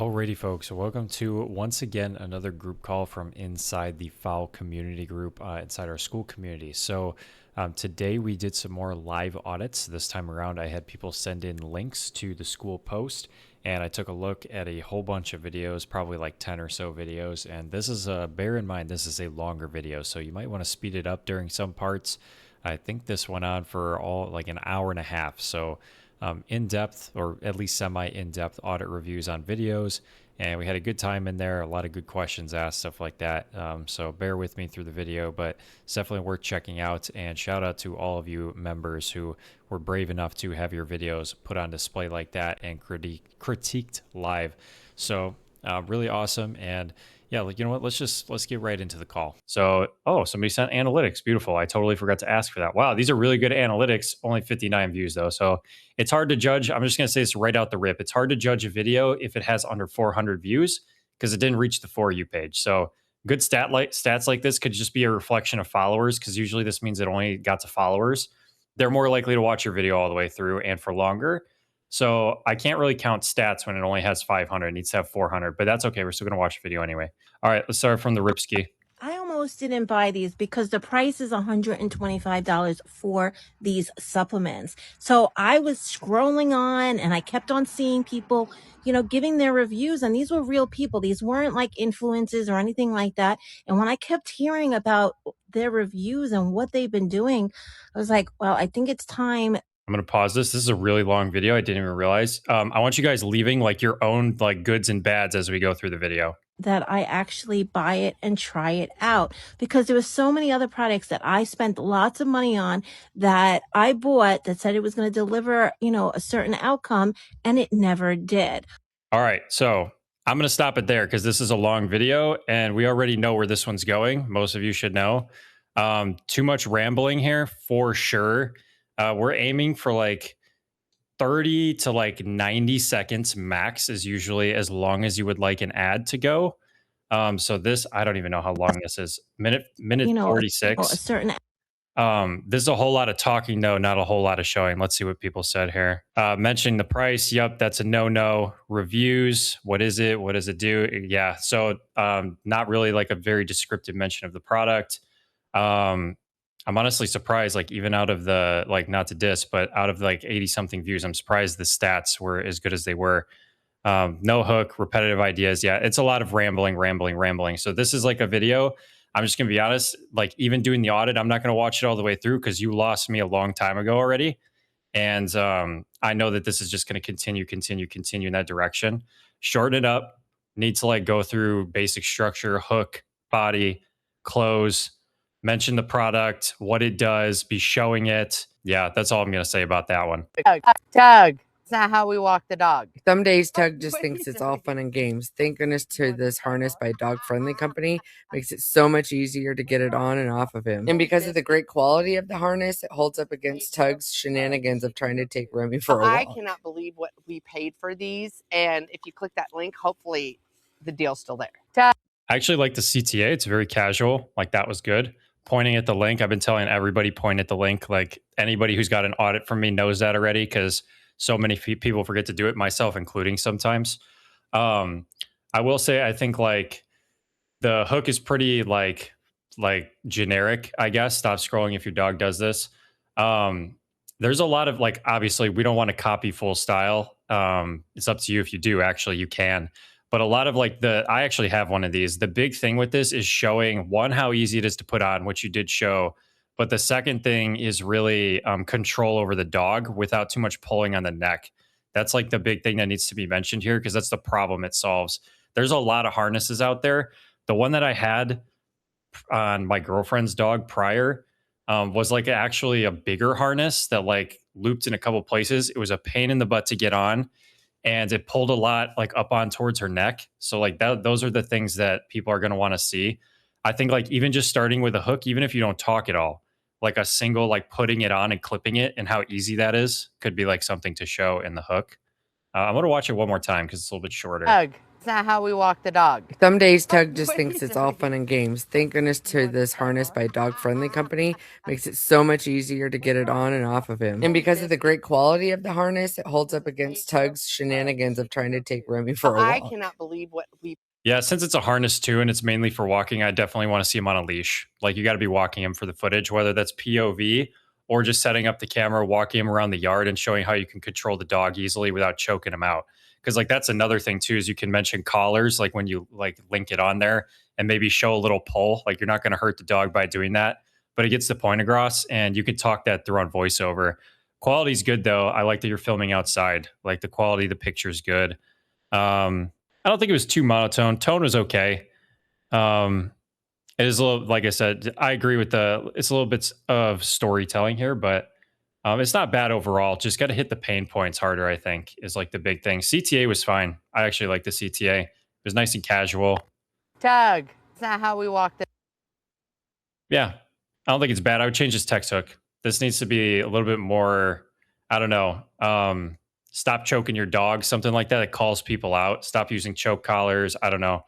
Alrighty, folks. So welcome to once again another group call from inside the FOWL Community Group inside our school community. So today we did some more live audits. This time around, I had people send in links to the school post, and I took a look at a whole bunch of videos, probably like 10 or so videos. And this is bear in mind, this is a longer video, so you might want to speed it up during some parts. I think this went on for all like an hour and a half. So in-depth or at least semi-in-depth audit reviews on videos, and we had a good time in there, a lot of good questions asked, stuff like that. So bear with me through the video, but it's definitely worth checking out, and shout out to all of you members who were brave enough to have your videos put on display like that and critiqued live. So really awesome. And yeah, like, you know what, let's get right into the call. So, oh, somebody sent analytics. Beautiful. I totally forgot to ask for that. Wow, these are really good analytics. Only 59 views though. So it's hard to judge. I'm just going to say this right out the rip. It's hard to judge a video if it has under 400 views because it didn't reach the For You page. So good stats like this could just be a reflection of followers, because usually this means it only got to followers. They're more likely to watch your video all the way through and for longer. So I can't really count stats when it only has 500. It needs to have 400, but that's okay. We're still going to watch the video anyway. All right, let's start from the Ripski. I almost didn't buy these because the price is $125 for these supplements. So I was scrolling on and I kept on seeing people, giving their reviews, and these were real people. These weren't like influencers or anything like that. And when I kept hearing about their reviews and what they've been doing, I was like, well, I think it's time. I'm going to pause this. This is a really long video. I didn't even realize. I want you guys leaving like your own like goods and bads as we go through the video. That I actually buy it and try it out, because there was so many other products that I spent lots of money on that I bought that said it was going to deliver, a certain outcome, and it never did. All right. So I'm going to stop it there because this is a long video and we already know where this one's going. Most of you should know. Too much rambling here for sure. We're aiming for like 30 to like 90 seconds max is usually as long as you would like an ad to go. So this, I don't even know how long this is. Minute A 46. certain This is a whole lot of talking though, not a whole lot of showing. Let's see what people said here. Mentioning the price. Yep, that's a no. Reviews. What is it? What does it do? Yeah. So not really like a very descriptive mention of the product. I'm honestly surprised, like even out of the, like, not to diss, but out of like 80 something views, I'm surprised the stats were as good as they were. No hook, repetitive ideas. Yeah, it's a lot of rambling. So this is like a video. I'm just going to be honest, like even doing the audit, I'm not going to watch it all the way through because you lost me a long time ago already. And I know that this is just going to continue in that direction. Shorten it up. Need to like go through basic structure, hook, body, close, mention the product, what it does, be showing it. Yeah, that's all I'm going to say about that one. Tug. It's not how we walk the dog. Some days Tug just thinks it's all fun and games. Thank goodness to this harness by Dog Friendly Company. Makes it so much easier to get it on and off of him. And because of the great quality of the harness, it holds up against Tug's shenanigans of trying to take Remy for a walk. I cannot believe what we paid for these. And if you click that link, hopefully the deal's still there. I actually like the CTA. It's very casual. Like that was good. Pointing at the link. I've been telling everybody point at the link. Like anybody who's got an audit from me knows that already, because so many people forget to do it, myself including sometimes. I will say, I think like the hook is pretty like generic, I guess. Stop scrolling if your dog does this. There's a lot of like, obviously we don't want to copy full style. It's up to you. If you do, actually you can. But a lot of like I actually have one of these. The big thing with this is showing, one, how easy it is to put on, which you did show. But the second thing is really control over the dog without too much pulling on the neck. That's like the big thing that needs to be mentioned here, because that's the problem it solves. There's a lot of harnesses out there. The one that I had on my girlfriend's dog prior was like actually a bigger harness that like looped in a couple places. It was a pain in the butt to get on. And it pulled a lot like up on towards her neck. So like those are the things that people are going to want to see. I think like even just starting with a hook, even if you don't talk at all, like a single, like putting it on and clipping it and how easy that is could be like something to show in the hook. I'm going to watch it one more time because it's a little bit shorter. Doug, That's not how we walk the dog. Some days Tug just thinks it's all fun and games. Thank goodness to this harness by Dog Friendly Company makes it so much easier to get it on and off of him. And because of the great quality of the harness, it holds up against Tug's shenanigans of trying to take Remy for a walk. I cannot believe what we. Yeah, since it's a harness too, and it's mainly for walking, I definitely want to see him on a leash. Like you got to be walking him for the footage, whether that's POV or just setting up the camera, walking him around the yard and showing how you can control the dog easily without choking him out. Because like that's another thing too, is you can mention collars, like when you like link it on there and maybe show a little pull. Like you're not going to hurt the dog by doing that, but it gets the point across, and you can talk that through on voiceover. Quality's good though. I like that you're filming outside. Like the quality of the picture is good. I don't think it was too monotone. Tone was okay. It is a little, like I said, I agree with it's a little bit of storytelling here, but it's not bad overall. Just got to hit the pain points harder, I think, is like the big thing. CTA was fine. I actually like the CTA. It was nice and casual. Tug. That's not how we walk the. Yeah. I don't think it's bad. I would change this text hook. This needs to be a little bit more, I don't know, stop choking your dog, something like that. It calls people out. Stop using choke collars. I don't know.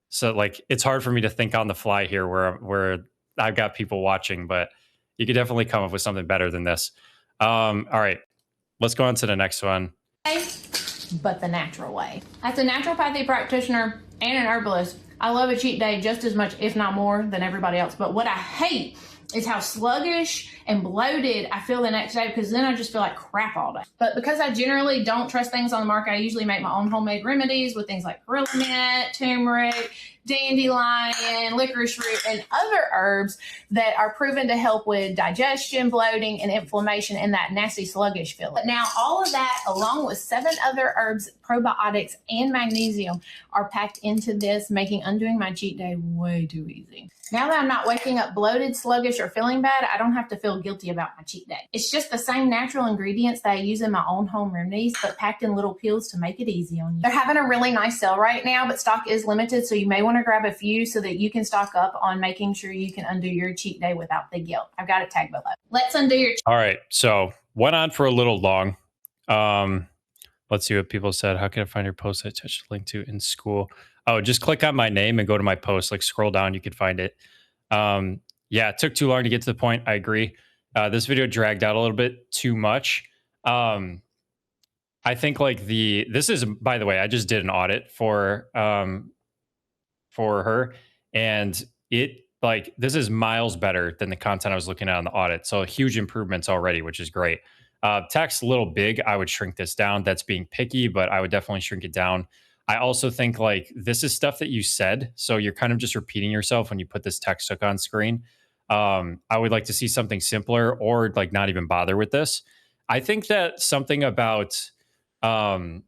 So like, it's hard for me to think on the fly here where I've got people watching, but you could definitely come up with something better than this. All right, let's go on to the next one. But the natural way. As a naturopathy practitioner and an herbalist, I love a cheat day just as much, if not more, than everybody else. But what I hate is how sluggish and bloated I feel the next day, because then I just feel like crap all day. But because I generally don't trust things on the market, I usually make my own homemade remedies with things like gorilla mint, turmeric, dandelion, licorice root, and other herbs that are proven to help with digestion, bloating, and inflammation and that nasty sluggish feeling. But now all of that, along with 7 other herbs, probiotics, and magnesium, are packed into this, making undoing my cheat day way too easy. Now that I'm not waking up bloated, sluggish, or feeling bad, I don't have to feel guilty about my cheat day. It's just the same natural ingredients that I use in my own home remedies, but packed in little pills to make it easy on you. They're having a really nice sale right now, but stock is limited, so you may want to grab a few so that you can stock up on making sure you can undo your cheat day without the guilt. I've got it tagged below. Let's undo your. All right, so went on for a little long. Let's see what people said. How can I find your post I attached a link to in school? Oh, just click on my name and go to my post. Like scroll down, you could find it. Yeah, it took too long to get to the point. I agree. This video dragged out a little bit too much. I think like this is, by the way, I just did an audit for her, and it like this is miles better than the content I was looking at on the audit. So huge improvements already, which is great. Text a little big. I would shrink this down. That's being picky, but I would definitely shrink it down. I also think like this is stuff that you said, so you're kind of just repeating yourself when you put this text hook on screen. I would like to see something simpler, or like not even bother with this. I think that something about like,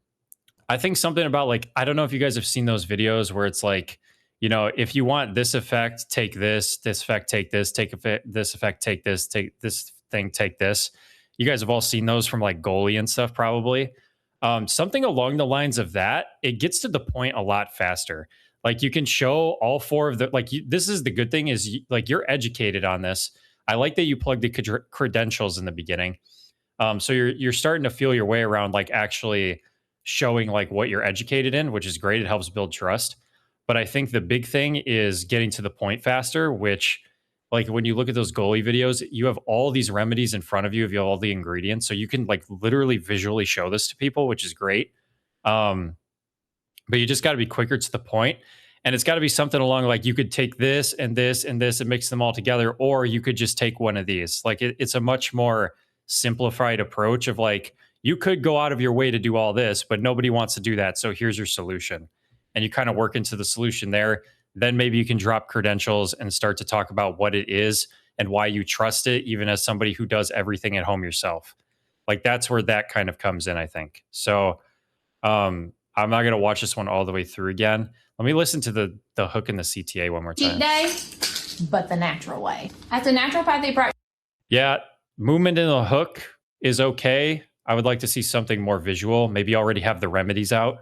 I don't know if you guys have seen those videos where it's like, you know, if you want this effect, take this effect, take this, this effect, take this thing, take this. You guys have all seen those from like Goalie and stuff, probably. Something along the lines of that. It gets to the point a lot faster. Like you can show all 4 of the, like this is the good thing is like you're educated on this. I like that you plug the credentials in the beginning. So you're starting to feel your way around like actually showing like what you're educated in, which is great. It helps build trust. But I think the big thing is getting to the point faster, which like when you look at those Goalie videos, you have all these remedies in front of you. You have all the ingredients. So you can like literally visually show this to people, which is great. But you just got to be quicker to the point. And it's got to be something along like you could take this and this and this and mix them all together, or you could just take one of these. Like it's a much more simplified approach of like, you could go out of your way to do all this, but nobody wants to do that. So here's your solution. And you kind of work into the solution there. Then maybe you can drop credentials and start to talk about what it is and why you trust it, even as somebody who does everything at home yourself. Like that's where that kind of comes in, I think. So I'm not going to watch this one all the way through again. Let me listen to the hook in the CTA one more time. Cheat day, but the natural way. As a naturopathy practitioner. Yeah, movement in the hook is okay. I would like to see something more visual. Maybe you already have the remedies out.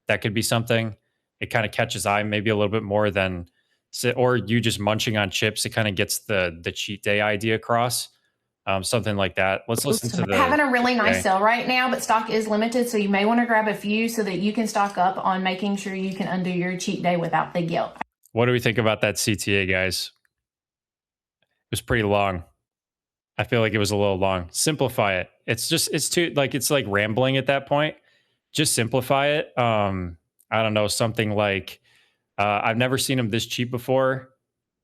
That could be something. It kind of catches eye maybe a little bit more than, or you just munching on chips. It kind of gets the cheat day idea across. something like that. Let's listen to the having a really nice CTA. sale right now, but stock is limited, so you may want to grab a few so that you can stock up on making sure you can undo your cheat day without the guilt. What do we think about that CTA, guys? It was pretty long. I feel like it was a little long. Simplify it. It's too, like, it's like rambling at that point. Just simplify it. I don't know, something like, I've never seen them this cheap before.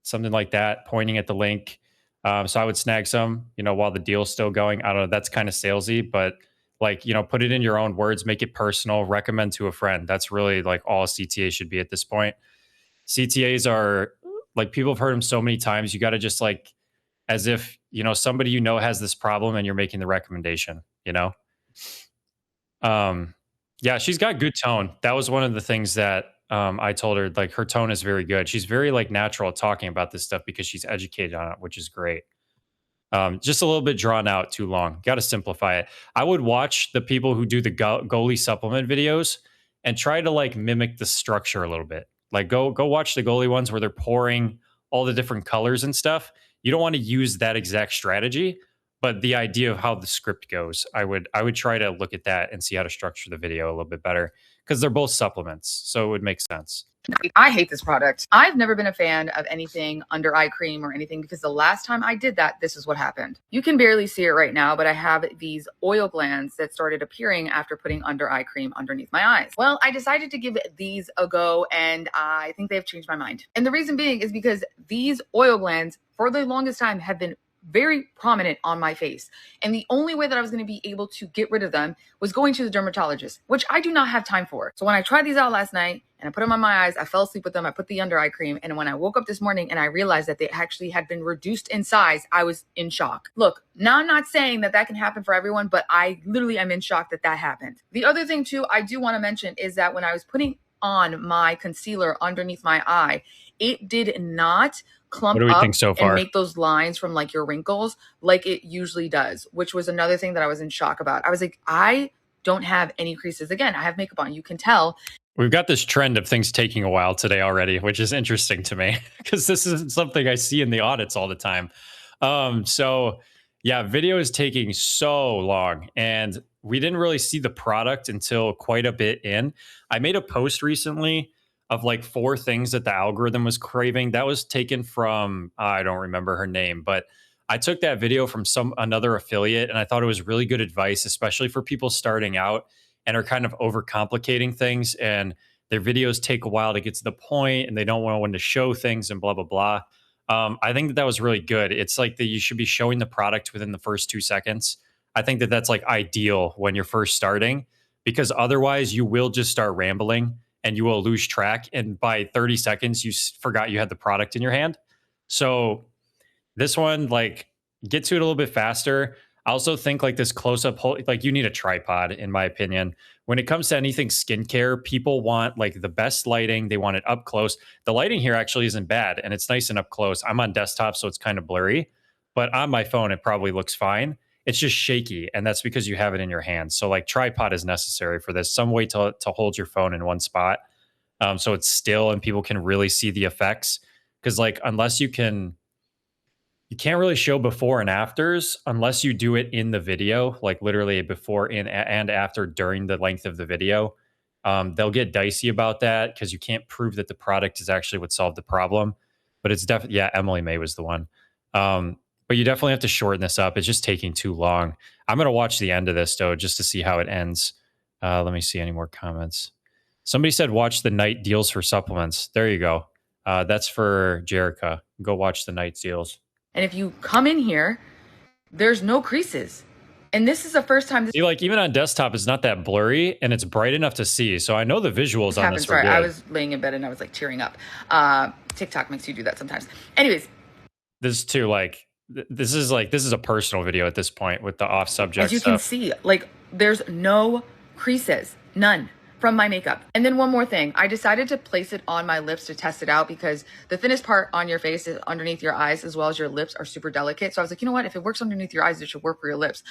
Something like that, pointing at the link. So I would snag some, while the deal's still going. I don't know. That's kind of salesy, but like, put it in your own words, make it personal, recommend to a friend. That's really like all a CTA should be at this point. CTAs are like, people have heard them so many times. You got to just like, as if, somebody has this problem and you're making the recommendation, yeah, she's got good tone. That was one of the things that I told her, like, her tone is very good. She's very like natural at talking about this stuff because she's educated on it, which is great. Just a little bit drawn out, too long. Got to simplify it. I would watch the people who do the goalie supplement videos and try to like mimic the structure a little bit. Like go watch the goalie ones where they're pouring all the different colors and stuff. You don't want to use that exact strategy, but the idea of how the script goes, I would try to look at that and see how to structure the video a little bit better because they're both supplements, so it would make sense. I hate this product. I've never been a fan of anything under eye cream or anything because the last time I did that, this is what happened. You can barely see it right now, but I have these oil glands that started appearing after putting under eye cream underneath my eyes. Well, I decided to give these a go and I think they've changed my mind. And the reason being is because these oil glands for the longest time have been very prominent on my face. And the only way that I was going to be able to get rid of them was going to the dermatologist, which I do not have time for. So when I tried these out last night and I put them on my eyes, I fell asleep with them. I put the under eye cream. And when I woke up this morning and I realized that they actually had been reduced in size, I was in shock. Look, now I'm not saying that can happen for everyone, but I literally am in shock that happened. The other thing too, I do want to mention is that when I was putting on my concealer underneath my eye, it did not clump up so far? And make those lines from like your wrinkles like it usually does, which was another thing that I was in shock about. I was like, I don't have any creases. Again, I have makeup on. You can tell. We've got this trend of things taking a while today already, which is interesting to me because this isn't something I see in the audits all the time. So yeah, video is taking so long and we didn't really see the product until quite a bit in. I made a post recently of like 4 things that the algorithm was craving. That was taken from, I don't remember her name, but I took that video from another affiliate and I thought it was really good advice, especially for people starting out and are kind of overcomplicating things and their videos take a while to get to the point and they don't know when to show things and blah, blah, blah. I think that was really good. It's like that you should be showing the product within the first 2 seconds. I think that's like ideal when you're first starting because otherwise you will just start rambling and you will lose track. And by 30 seconds, you forgot you had the product in your hand. So this one, like, get to it a little bit faster. I also think like this close-up, like you need a tripod, in my opinion. When it comes to anything skincare, people want like the best lighting. They want it up close. The lighting here actually isn't bad, and it's nice and up close. I'm on desktop, so it's kind of blurry. But on my phone, it probably looks fine. It's just shaky, and that's because you have it in your hand. So like tripod is necessary for this. Some way to hold your phone in one spot so it's still and people can really see the effects. Because like unless you can't really show before and afters unless you do it in the video, like literally before and after during the length of the video. They'll get dicey about that because you can't prove that the product is actually what solved the problem. But it's definitely, yeah, Emily May was the one. But you definitely have to shorten this up. It's just taking too long. I'm going to watch the end of this, though, just to see how it ends. Let me see any more comments. Somebody said watch the night deals for supplements. There you go. That's for Jerica. Go watch the night deals. And if you come in here, there's no creases. And this is the first time See, like even on desktop, it's not that blurry and it's bright enough to see. So I know the visuals on this were good. I was laying in bed and I was like tearing up. TikTok makes you do that sometimes. Anyways. This too, like, this is a personal video at this point with the off subject As you can see, like there's no creases, none from my makeup. And then one more thing, I decided to place it on my lips to test it out because the thinnest part on your face is underneath your eyes as well as your lips are super delicate. So I was like, you know what? If it works underneath your eyes, it should work for your lips.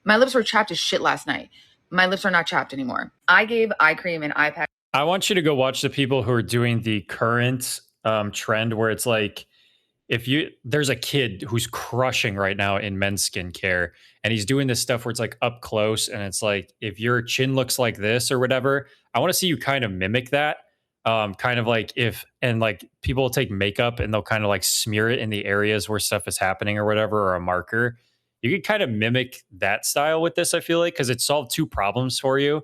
My lips were chapped as shit last night. My lips are not chapped anymore. I gave eye cream and eye pack. I want you to go watch the people who are doing the current trend where it's like, there's a kid who's crushing right now in men's skincare, and he's doing this stuff where it's like up close, and it's like, if your chin looks like this or whatever, I want to see you kind of mimic that. Kind of like like people will take makeup and they'll kind of like smear it in the areas where stuff is happening or whatever, or a marker. You could kind of mimic that style with this, I feel like, because it solved two problems for you.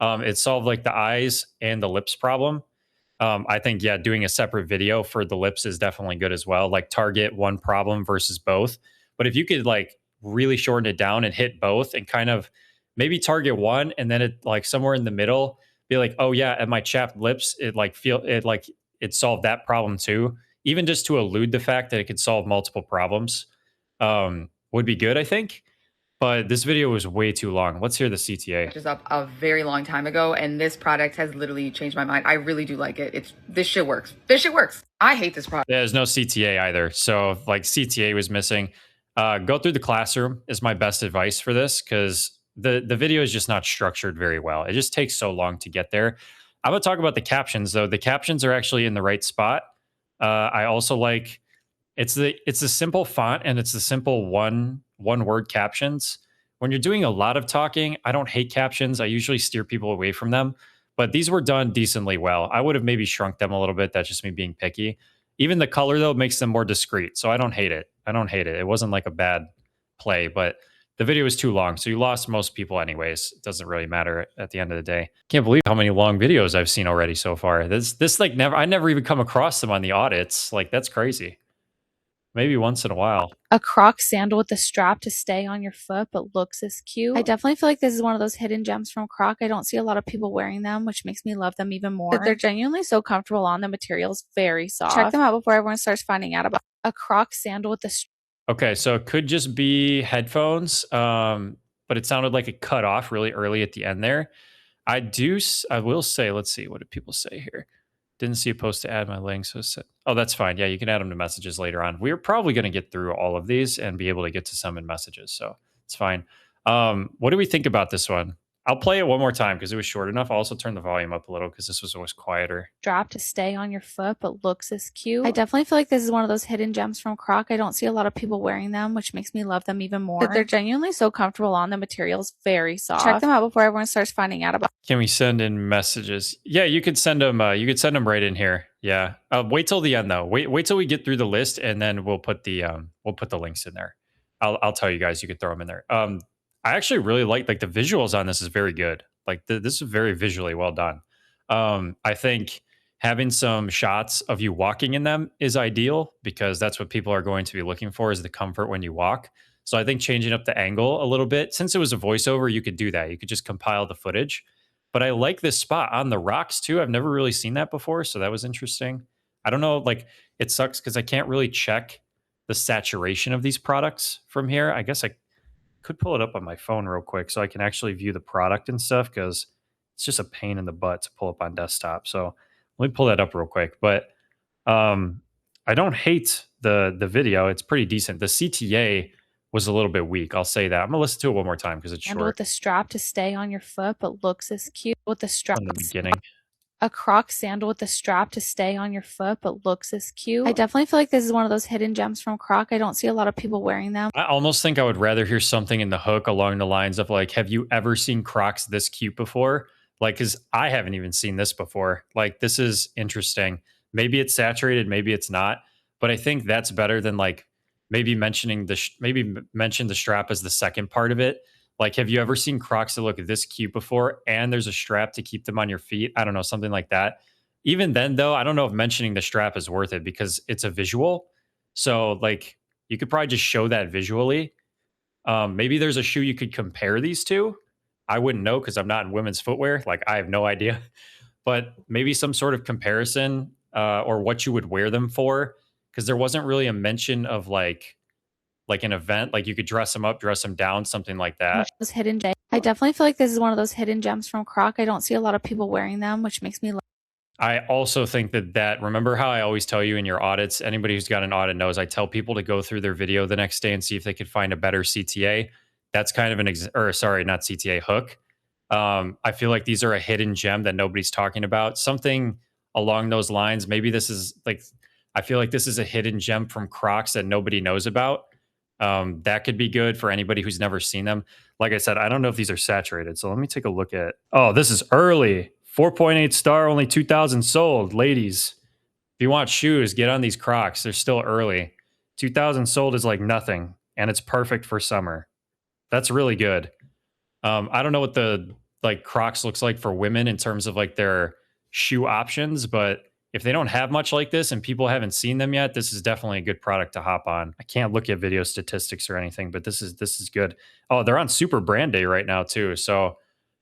It solved like the eyes and the lips problem. I think, yeah, doing a separate video for the lips is definitely good as well. Like target one problem versus both. But if you could like really shorten it down and hit both and kind of maybe target one and then it like somewhere in the middle, be like, oh yeah, at my chapped lips, it solved that problem too. Even just to elude the fact that it could solve multiple problems would be good, I think. But this video was way too long. Let's hear the CTA. Just up a very long time ago, and this product has literally changed my mind. I really do like it. This shit works. This shit works. I hate this product. There's no CTA either. So like CTA was missing. Go through the classroom is my best advice for this, because the video is just not structured very well. It just takes so long to get there. I'm gonna talk about the captions though. The captions are actually in the right spot. I also like it's the simple font and it's the simple one word captions. When you're doing a lot of talking, I don't hate captions. I usually steer people away from them, but these were done decently well. I would have maybe shrunk them a little bit. That's just me being picky. Even the color though makes them more discreet, so I don't hate it. It wasn't like a bad play, but the video was too long, so you lost most people anyways. It doesn't really matter at the end of the day. Can't believe how many long videos I've seen already so far. This like I never even come across them on the audits. Like that's crazy. Maybe once in a while. A Croc sandal with a strap to stay on your foot but looks as cute. I definitely feel like this is one of those hidden gems from Croc. I don't see a lot of people wearing them, which makes me love them even more. But they're genuinely so comfortable on. The material's very soft. Check them out before everyone starts finding out about a Croc sandal with a strap. Okay, so it could just be headphones, but it sounded like it cut off really early at the end there. I will say, let's see, what did people say here? Didn't see a post to add my link, so oh, that's fine. Yeah, you can add them to messages later on. We're probably going to get through all of these and be able to get to some in messages, so it's fine. What do we think about this one? I'll play it one more time because it was short enough. I'll also turn the volume up a little because this was always quieter. Strap to stay on your foot but looks as cute. I definitely feel like this is one of those hidden gems from Croc. I don't see a lot of people wearing them, which makes me love them even more. But they're genuinely so comfortable on. The material's very soft. Check them out before everyone starts finding out about. Can we send in messages? Yeah, you could send them. You could send them right in here. Yeah. Wait till the end though. Wait till we get through the list, and then we'll put the links in there. I'll tell you guys. You could throw them in there. I actually really like the visuals on this is very good. Like this is very visually well done. I think having some shots of you walking in them is ideal because that's what people are going to be looking for, is the comfort when you walk. So I think changing up the angle a little bit, since it was a voiceover, you could do that. You could just compile the footage. But I like this spot on the rocks too. I've never really seen that before, so that was interesting. I don't know, like it sucks because I can't really check the saturation of these products from here. I guess I could pull it up on my phone real quick so I can actually view the product and stuff, because it's just a pain in the butt to pull up on desktop. So let me pull that up real quick. But I don't hate the video. It's pretty decent. The CTA was a little bit weak. I'll say that. I'm gonna listen to it one more time because it's short. And with the strap to stay on your foot but looks as cute. With the strap from the beginning. A Croc sandal with a strap to stay on your foot but looks as cute. I definitely feel like this is one of those hidden gems from Croc. I don't see a lot of people wearing them. I almost think I would rather hear something in the hook along the lines of like, have you ever seen Crocs this cute before? Like, because I haven't even seen this before. Like, this is interesting. Maybe it's saturated, maybe it's not. But I think that's better than like maybe mentioning mention the strap as the second part of it. Like, have you ever seen Crocs that look this cute before and there's a strap to keep them on your feet? I don't know, something like that. Even then, though, I don't know if mentioning the strap is worth it because it's a visual. So, like, you could probably just show that visually. Maybe there's a shoe you could compare these to. I wouldn't know because I'm not in women's footwear. Like, I have no idea. But maybe some sort of comparison or what you would wear them for. Because there wasn't really a mention of like an event, like you could dress them up, dress them down, something like that. Those hidden gems. I definitely feel like this is one of those hidden gems from Croc. I don't see a lot of people wearing them, which makes me. I also think that remember how I always tell you in your audits, anybody who's got an audit knows I tell people to go through their video the next day and see if they could find a better CTA. That's kind of not CTA, hook. I feel like these are a hidden gem that nobody's talking about. Something along those lines. Maybe this is like, I feel like this is a hidden gem from Crocs that nobody knows about. That could be good for anybody who's never seen them. Like I said, I don't know if these are saturated. So let me take a look at. Oh, this is early. 4.8 star, only 2,000 sold. Ladies, if you want shoes, get on these Crocs. They're still early. 2,000 sold is like nothing, and it's perfect for summer. That's really good. I don't know what the like Crocs looks like for women in terms of like their shoe options, but if they don't have much like this and people haven't seen them yet, this is definitely a good product to hop on. I can't look at video statistics or anything, but this is good. Oh, they're on Super Brand Day right now too. So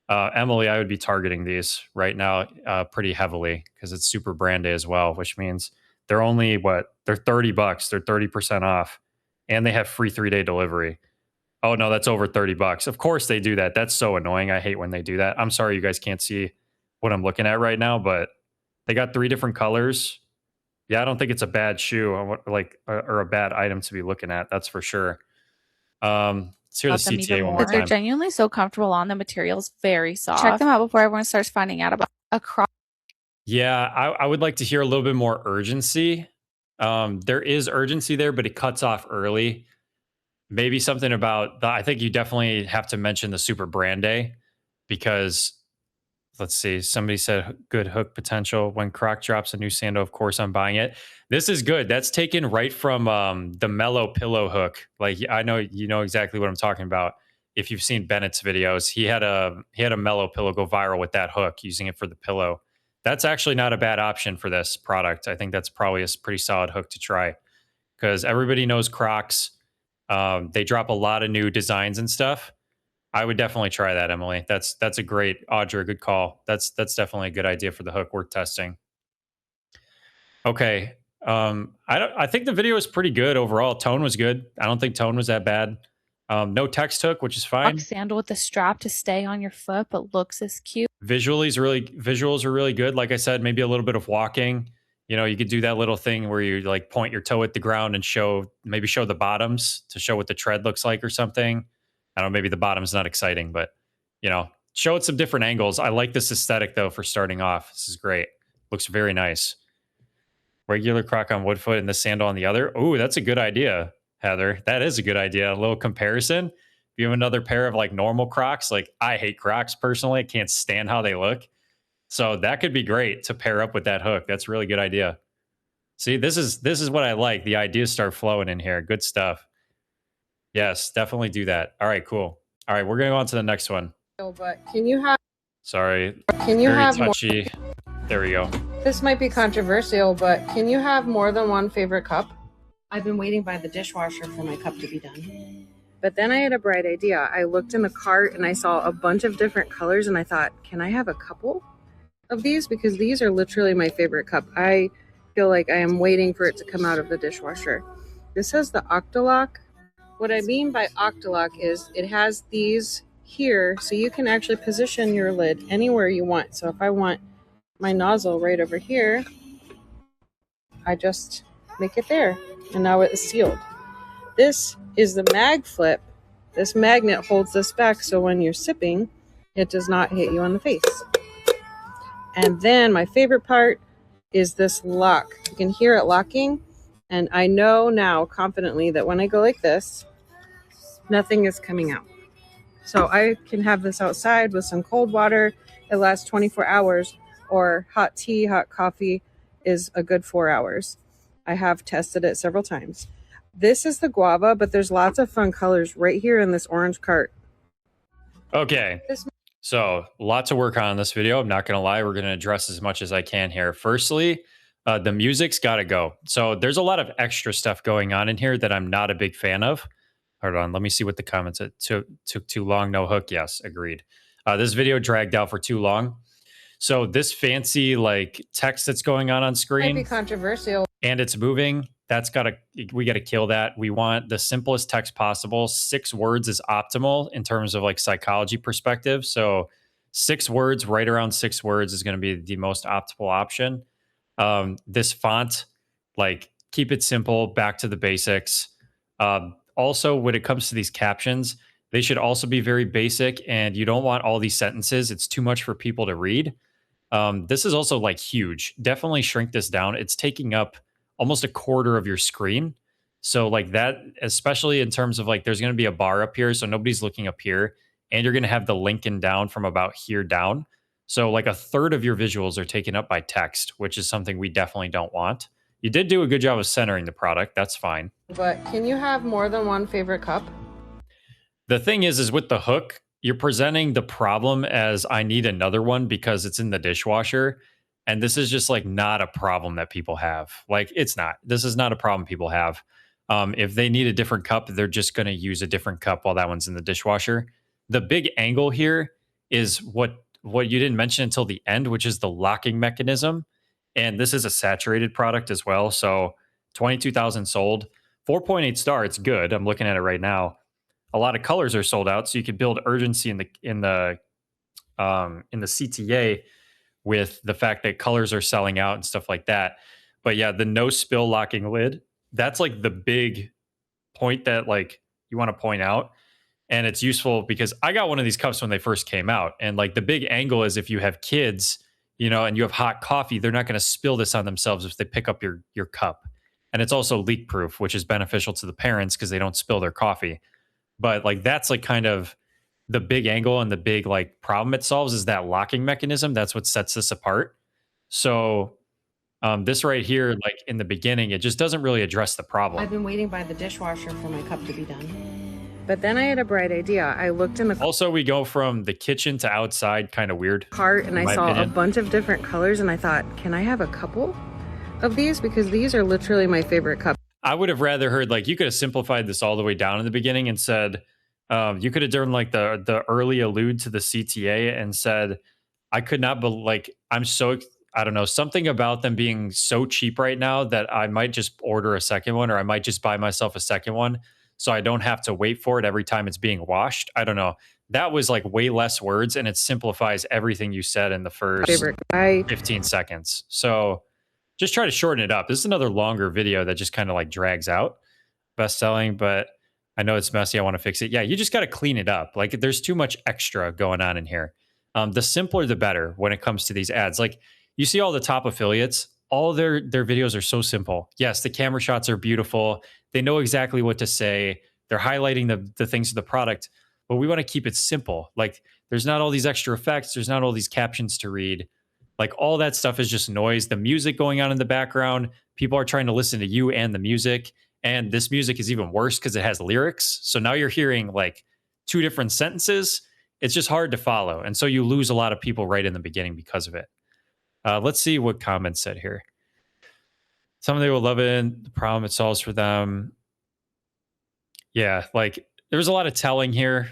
Emily, I would be targeting these right now pretty heavily because it's Super Brand Day as well, which means they're only they're $30. They're 30% off, and they have free 3-day delivery. Oh no, that's over $30. Of course they do that. That's so annoying. I hate when they do that. I'm sorry you guys can't see what I'm looking at right now, but they got 3 different colors. Yeah, I don't think it's a bad shoe or a bad item to be looking at. That's for sure. Let's hear the CTA one more But they're time. genuinely so comfortable on. The material's very soft. Check them out before everyone starts finding out about a Croc. Yeah, I would like to hear a little bit more urgency. There is urgency there, but it cuts off early. Maybe something about I think you definitely have to mention the Super Brand Day because let's see. Somebody said good hook potential. When Croc drops a new sandal, of course I'm buying it. This is good. That's taken right from the Mellow Pillow hook. Like I know you know exactly what I'm talking about. If you've seen Bennett's videos, he had a Mellow Pillow go viral with that hook, using it for the pillow. That's actually not a bad option for this product. I think that's probably a pretty solid hook to try because everybody knows Crocs. They drop a lot of new designs and stuff. I would definitely try that, Emily. That's a great, Audra, good call. That's definitely a good idea for the hook worth testing. Okay. I think the video was pretty good overall. Tone was good. I don't think tone was that bad. No text hook, which is fine. Sandal with a strap to stay on your foot, but looks as cute. Visuals are really good. Like I said, maybe a little bit of walking. You know, you could do that little thing where you like point your toe at the ground and show the bottoms to show what the tread looks like or something. I don't know, maybe the bottom's not exciting, but you know, show it some different angles. I like this aesthetic though for starting off. This is great. Looks very nice. Regular Croc on wood foot and the sandal on the other. Oh, that's a good idea, Heather. That is a good idea. A little comparison. If you have another pair of like normal Crocs, like I hate Crocs personally. I can't stand how they look. So that could be great to pair up with that hook. That's a really good idea. See, this is what I like. The ideas start flowing in here. Good stuff. Yes, definitely do that. All right, cool. All right, we're going to go on to the next one. But can you have? Sorry. Can you very have touchy? There we go. This might be controversial, but can you have more than one favorite cup? I've been waiting by the dishwasher for my cup to be done. But then I had a bright idea. I looked in the cart and I saw a bunch of different colors and I thought, can I have a couple of these? Because these are literally my favorite cup. I feel like I am waiting for it to come out of the dishwasher. This has the Octolock. What I mean by Octolock is it has these here, so you can actually position your lid anywhere you want. So if I want my nozzle right over here, I just make it there, and now it is sealed. This is the mag flip. This magnet holds this back, so when you're sipping, it does not hit you on the face. And then my favorite part is this lock. You can hear it locking. And I know now confidently that when I go like this, nothing is coming out. So I can have this outside with some cold water. It lasts 24 hours, or hot tea, hot coffee is a good 4 hours. I have tested it several times. This is the guava, but there's lots of fun colors right here in this orange cart. Okay. So a lot to work on in this video. I'm not going to lie. We're going to address as much as I can here. Firstly, the music's got to go. So there's a lot of extra stuff going on in here that I'm not a big fan of. Hold on. Let me see what the comments said. Took too long. No hook. Yes, agreed. This video dragged out for too long. So this fancy like text that's going on screen might be controversial, and it's moving. We got to kill that. We want the simplest text possible. 6 words is optimal in terms of like psychology perspective. So 6 words, right around 6 words is going to be the most optimal option. This font, like keep it simple, back to the basics. Also, when it comes to these captions, they should also be very basic, and you don't want all these sentences. It's too much for people to read. This is also like huge. Definitely shrink this down. It's taking up almost a quarter of your screen. So like that, especially in terms of like, there's going to be a bar up here, so nobody's looking up here, and you're going to have the linking down from about here down. So like a third of your visuals are taken up by text, which is something we definitely don't want. You did do a good job of centering the product. That's fine. But can you have more than one favorite cup? The thing is with the hook, you're presenting the problem as I need another one because it's in the dishwasher. And this is just like not a problem that people have. Like it's not. This is not a problem people have. If they need a different cup, they're just going to use a different cup while that one's in the dishwasher. The big angle here is what you didn't mention until the end, which is the locking mechanism. And this is a saturated product as well. So 22,000 sold, 4.8 star. It's good. I'm looking at it right now. A lot of colors are sold out, so you could build urgency in the CTA with the fact that colors are selling out and stuff like that. But yeah, the no spill locking lid, that's like the big point that like you want to point out. And it's useful because I got one of these cups when they first came out. And like the big angle is if you have kids, you know, and you have hot coffee, they're not going to spill this on themselves if they pick up your cup. And it's also leak proof, which is beneficial to the parents because they don't spill their coffee. But like that's like kind of the big angle and the big like problem it solves is that locking mechanism. That's what sets this apart. So this right here, like in the beginning, it just doesn't really address the problem. I've been waiting by the dishwasher for my cup to be done. But then I had a bright idea. I looked in the Also, we go from the kitchen to outside, kind of weird. cart and I saw a bunch of different colors and I thought, can I have a couple of these? Because these are literally my favorite cup. I would have rather heard like you could have simplified this all the way down in the beginning and said you could have done like the early allude to the CTA and said I could not like I'm so I don't know something about them being so cheap right now that I might just order a second one or I might just buy myself a second one so I don't have to wait for it every time it's being washed. I don't know. That was like way less words and it simplifies everything you said in the first 15 seconds. So just try to shorten it up. This is another longer video that just kind of like drags out. Best selling, but I know it's messy. I want to fix it. Yeah, you just got to clean it up. Like there's too much extra going on in here. The simpler, the better when it comes to these ads. Like you see all the top affiliates, all their videos are so simple. Yes, the camera shots are beautiful. They know exactly what to say. They're highlighting the things of the product, but we want to keep it simple. Like there's not all these extra effects. There's not all these captions to read. Like all that stuff is just noise. The music going on in the background, people are trying to listen to you and the music. And this music is even worse because it has lyrics. So now you're hearing like two different sentences. It's just hard to follow. And so you lose a lot of people right in the beginning because of it. Let's see what comments said here. Some of them will love it. The problem it solves for them. Yeah, like there was a lot of telling here.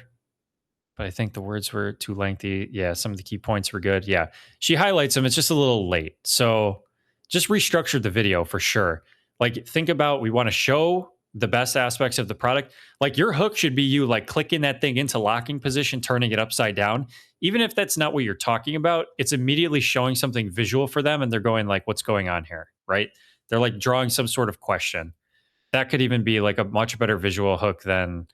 But I think the words were too lengthy. Yeah, some of the key points were good. Yeah, she highlights them. It's just a little late. So just restructure the video for sure. Like think about, we want to show the best aspects of the product. Like your hook should be you like clicking that thing into locking position, turning it upside down. Even if that's not what you're talking about, it's immediately showing something visual for them. And they're going like, what's going on here, right? They're like drawing some sort of question. That could even be like a much better visual hook than,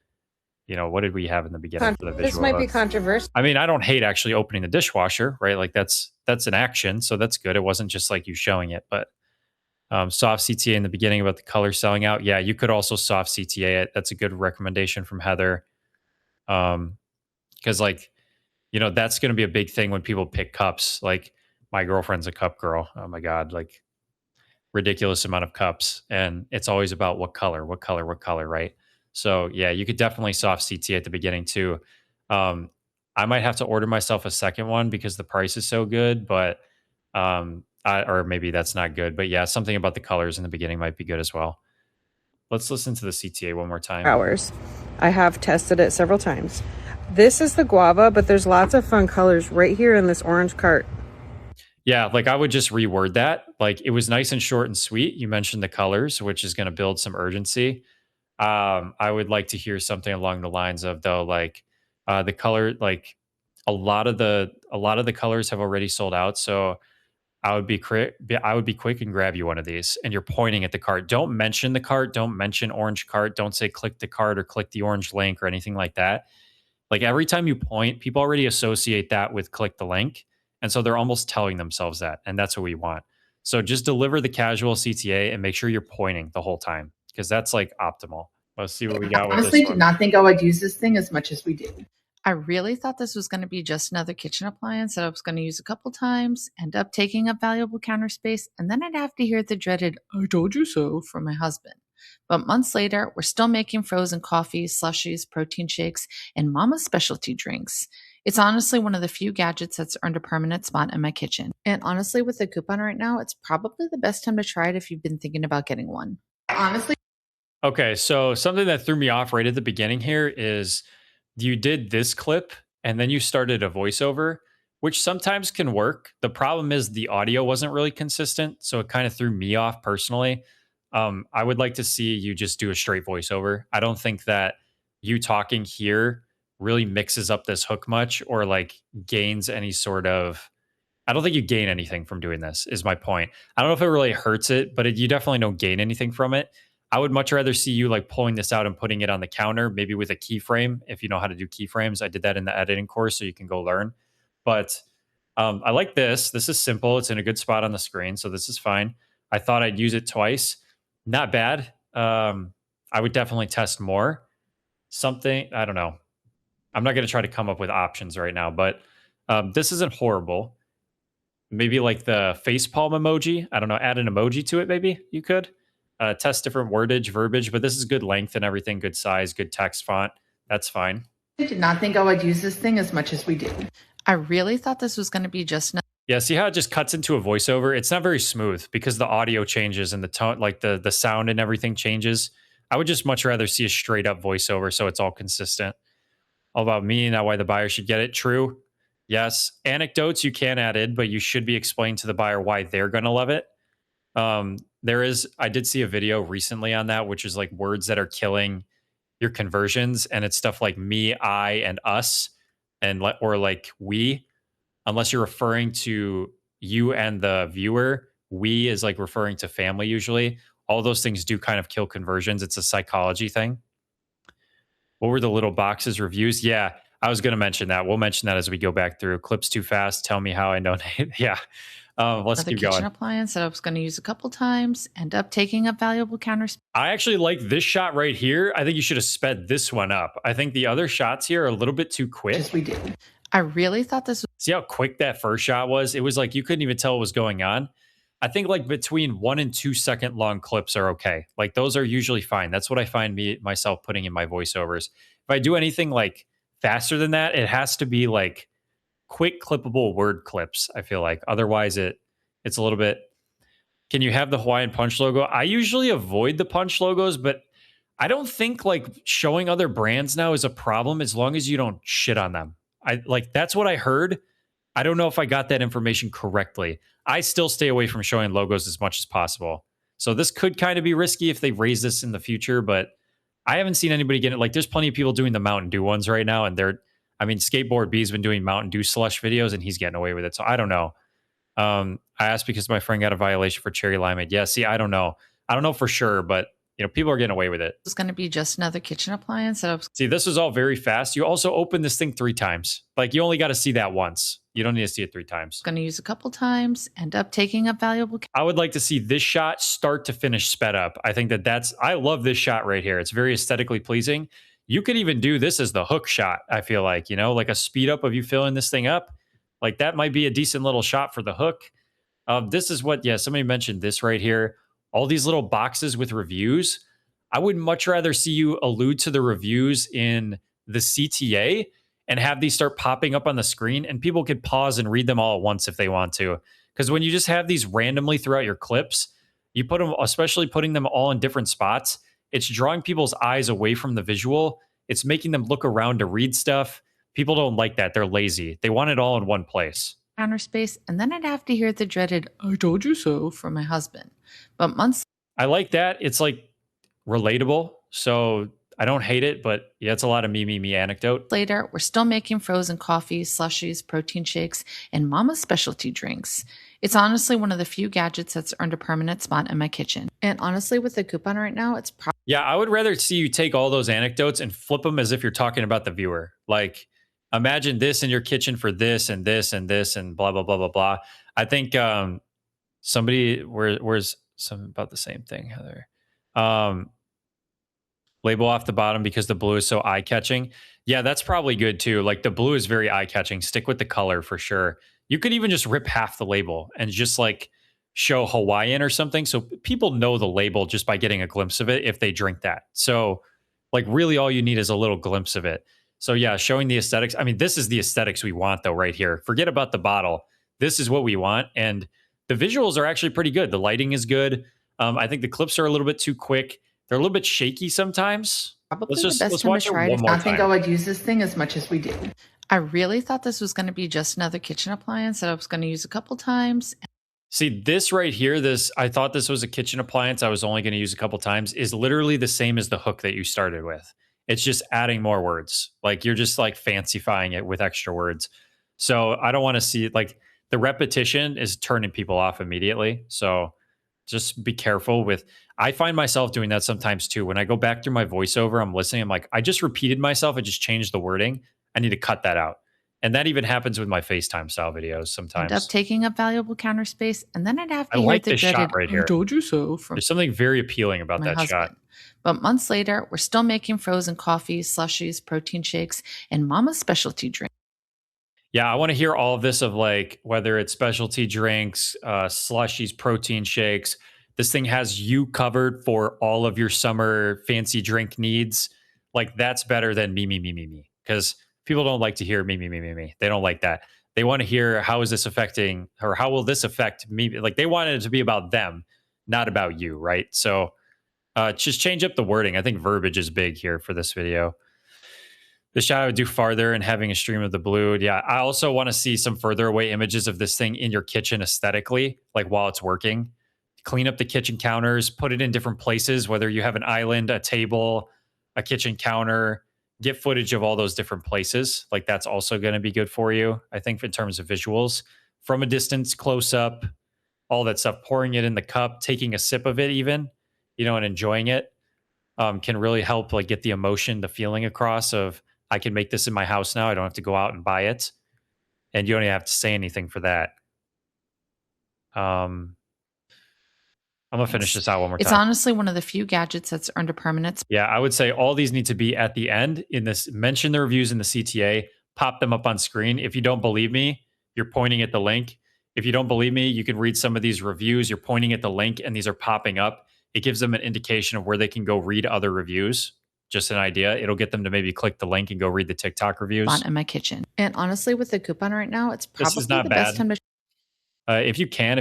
you know, what did we have in the beginning for the visual? This might be hook? controversial. I mean, I don't hate actually opening the dishwasher, right? Like that's an action. So that's good. It wasn't just like you showing it, but soft CTA in the beginning about the color selling out. Yeah, you could also soft CTA it. That's a good recommendation from Heather. Because like, you know, that's going to be a big thing when people pick cups. Like my girlfriend's a cup girl. Oh my God. Like ridiculous amount of cups. And it's always about what color, right? So yeah, you could definitely soft CTA at the beginning too. I might have to order myself a second one because the price is so good, but or maybe that's not good. But yeah, something about the colors in the beginning might be good as well. Let's listen to the CTA one more time. Hours. I have tested it several times. This is the guava, but there's lots of fun colors right here in this orange cart. Yeah, like I would just reword that. Like it was nice and short and sweet. You mentioned the colors, which is going to build some urgency. I would like to hear something along the lines of though, like the color, like a lot of the colors have already sold out. So I would be quick and grab you one of these. And you're pointing at the cart. Don't mention the cart. Don't mention orange cart. Don't say click the cart or click the orange link or anything like that. Like every time you point, people already associate that with click the link. And so they're almost telling themselves that. And that's what we want. So just deliver the casual CTA and make sure you're pointing the whole time, because that's like optimal. Let's see what we got with Honestly, this did one. not think I would use this thing as much as we do. I really thought this was going to be just another kitchen appliance that I was going to use a couple times, end up taking up valuable counter space, and then I'd have to hear the dreaded "I told you so" from my husband. But months later, we're still making frozen coffees, slushies, protein shakes, and Mama's specialty drinks. It's honestly one of the few gadgets that's earned a permanent spot in my kitchen. And honestly, with the coupon right now, it's probably the best time to try it if you've been thinking about getting one. Honestly, Okay, so something that threw me off right at the beginning here is you did this clip and then you started a voiceover, which sometimes can work. The problem is the audio wasn't really consistent, so it kind of threw me off personally. I would like to see you just do a straight voiceover. I don't think that you talking here really mixes up this hook much or like gains any sort of. I don't think you gain anything from doing this, is my point. I don't know if it really hurts it, but you definitely don't gain anything from it. I would much rather see you like pulling this out and putting it on the counter, maybe with a keyframe. If you know how to do keyframes, I did that in the editing course, so you can go learn. But I like this. This is simple. It's in a good spot on the screen, so this is fine. I thought I'd use it twice. Not bad. I would definitely test more. Something, I don't know. I'm not going to try to come up with options right now, but this isn't horrible. Maybe like the facepalm emoji. I don't know. Add an emoji to it, maybe you could. Test different wordage, verbiage, but this is good length and everything, good size, good text font. That's fine. I did not think I would use this thing as much as we do. I really thought this was going to be just Yeah, see how it just cuts into a voiceover? It's not very smooth because the audio changes and the tone, like the sound and everything changes. I would just much rather see a straight up voiceover so it's all consistent. All about me, not why the buyer should get it. True. Yes. Anecdotes you can add in, but you should be explaining to the buyer why they're going to love it. I did see a video recently on that, which is like words that are killing your conversions. And it's stuff like me, I, and us, or like we, unless you're referring to you and the viewer. We is like referring to family usually. All those things do kind of kill conversions. It's a psychology thing. What were the little boxes reviews? Yeah, I was going to mention that. We'll mention that as we go back through. Clips too fast. Tell me how I donate. Yeah. Let's keep kitchen going. appliance that I was going to use a couple times, end up taking up valuable counter space. I actually like this shot right here. I think you should have sped this one up. I think the other shots here are a little bit too quick. Yes, we do. I really thought this was. See how quick that first shot was? It was like you couldn't even tell what was going on. I think like between 1 and 2 second long clips are okay. Like those are usually fine. That's what I find myself putting in my voiceovers. If I do anything like faster than that, it has to be like quick clippable word clips, I feel like. Otherwise it's a little bit. Can you have the Hawaiian Punch logo? I usually avoid the punch logos, but I don't think like showing other brands now is a problem as long as you don't shit on them. That's what I heard. I don't know if I got that information correctly. I still stay away from showing logos as much as possible. So this could kind of be risky if they raise this in the future, but I haven't seen anybody get it. Like there's plenty of people doing the Mountain Dew ones right now. And Skateboard B's been doing Mountain Dew slush videos and he's getting away with it. So I don't know. I asked because my friend got a violation for cherry limeade. Yeah, see, I don't know. I don't know for sure, but people are getting away with it. It's going to be just another kitchen appliance that I was. See, this was all very fast. You also opened this thing 3 times. Like you only got to see that once. You don't need to see it 3 times. Going to use a couple times, end up taking up valuable. I would like to see this shot start to finish sped up. I think I love this shot right here. It's very aesthetically pleasing. You could even do this as the hook shot. I feel like, like a speed up of you filling this thing up. Like that might be a decent little shot for the hook. This is somebody mentioned this right here. All these little boxes with reviews. I would much rather see you allude to the reviews in the CTA and have these start popping up on the screen and people could pause and read them all at once if they want to. Because when you just have these randomly throughout your clips, you put them, especially putting them all in different spots, it's drawing people's eyes away from the visual. It's making them look around to read stuff. People don't like that. They're lazy. They want it all in one place. Counter space, and then I'd have to hear the dreaded "I told you so" from my husband. But months. I like that. It's like relatable. So I don't hate it, but yeah, it's a lot of me anecdote. Later, we're still making frozen coffees, slushies, protein shakes, and Mama's specialty drinks. It's honestly one of the few gadgets that's earned a permanent spot in my kitchen. And honestly, with the coupon right now, it's probably. Yeah, I would rather see you take all those anecdotes and flip them as if you're talking about the viewer. Like, imagine this in your kitchen for this and this and this and blah, blah, blah, blah, blah. I think Somebody, where's some about the same thing, Heather? Label off the bottom because the blue is so eye-catching. Yeah, that's probably good too. Like the blue is very eye-catching. Stick with the color for sure. You could even just rip half the label and just like show Hawaiian or something, so people know the label just by getting a glimpse of it if they drink that. So like really all you need is a little glimpse of it. So yeah, showing the aesthetics. I mean, this is the aesthetics we want though right here. Forget about the bottle. This is what we want, and the visuals are actually pretty good. The lighting is good. I think the clips are a little bit too quick. They're a little bit shaky sometimes. Probably Let's the best time to watch it try it. one If more not think I time. would use this thing as much as we do. I really thought this was going to be just another kitchen appliance that I was going to use a couple times. See, this right here, this I thought this was a kitchen appliance I was only going to use a couple times, is literally the same as the hook that you started with. It's just adding more words. Like you're just like fancyifying it with extra words. So I don't want to see like the repetition is turning people off immediately. So just be careful with. I find myself doing that sometimes too. When I go back through my voiceover, I'm listening. I'm like, I just repeated myself. I just changed the wording. I need to cut that out. And that even happens with my FaceTime style videos sometimes. End up taking up valuable counter space, and then I'd have to I hear like the this shot dreaded right here. "I told you so" from There's something very appealing about my that husband. shot. But months later, we're still making frozen coffees, slushies, protein shakes, and Mama's specialty drink. Yeah, I want to hear all of this of like whether it's specialty drinks, slushies, protein shakes. This thing has you covered for all of your summer fancy drink needs. Like that's better than me. Because people don't like to hear me. They don't like that. They want to hear how is this affecting or how will this affect me? Like they wanted it to be about them, not about you, right? So just change up the wording. I think verbiage is big here for this video. The shot I would do farther and having a stream of the blue. Yeah, I also want to see some further away images of this thing in your kitchen aesthetically, like while it's working. Clean up the kitchen counters, put it in different places, whether you have an island, a table, a kitchen counter. Get footage of all those different places. Like that's also going to be good for you, I think, in terms of visuals. From a distance, close up, all that stuff. Pouring it in the cup, taking a sip of it even, and enjoying it can really help like get the emotion, the feeling across of I can make this in my house now. I don't have to go out and buy it. And you don't even have to say anything for that. I'm going to finish this out one more It's time. honestly one of the few gadgets that's earned a permanent Yeah, I would say all these need to be at the end in this. Mention the reviews in the CTA, pop them up on screen. If you don't believe me, you're pointing at the link. If you don't believe me, you can read some of these reviews. You're pointing at the link and these are popping up. It gives them an indication of where they can go read other reviews. Just an idea. It'll get them to maybe click the link and go read the TikTok reviews. spot in my kitchen. And honestly, with the coupon right now, it's This probably is not the bad. best time to If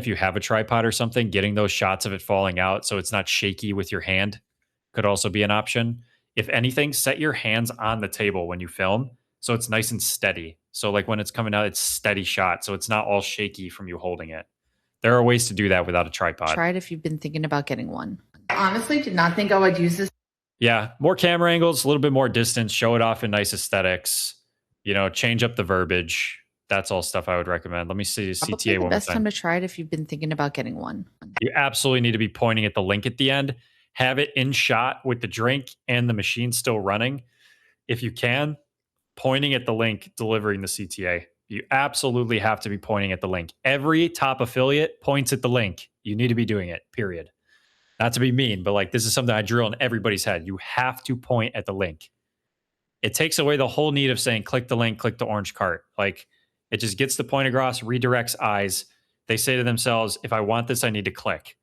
you have a tripod or something, getting those shots of it falling out so it's not shaky with your hand could also be an option. If anything, set your hands on the table when you film so it's nice and steady. So like when it's coming out, it's steady shot. So it's not all shaky from you holding it. There are ways to do that without a tripod. try it if you've been thinking about getting one. I honestly did not think I would use this. Yeah, more camera angles, a little bit more distance, show it off in nice aesthetics, change up the verbiage. That's all stuff I would recommend. Let me see Probably CTA the one more best time. time to try it if you've been thinking about getting one. You absolutely need to be pointing at the link at the end. Have it in shot with the drink and the machine still running. If you can, pointing at the link, delivering the CTA. You absolutely have to be pointing at the link. Every top affiliate points at the link. You need to be doing it, period. Not to be mean, but like this is something I drill in everybody's head. You have to point at the link. It takes away the whole need of saying, click the link, click the orange cart. Like it just gets the point across, redirects eyes. They say to themselves, if I want this, I need to click.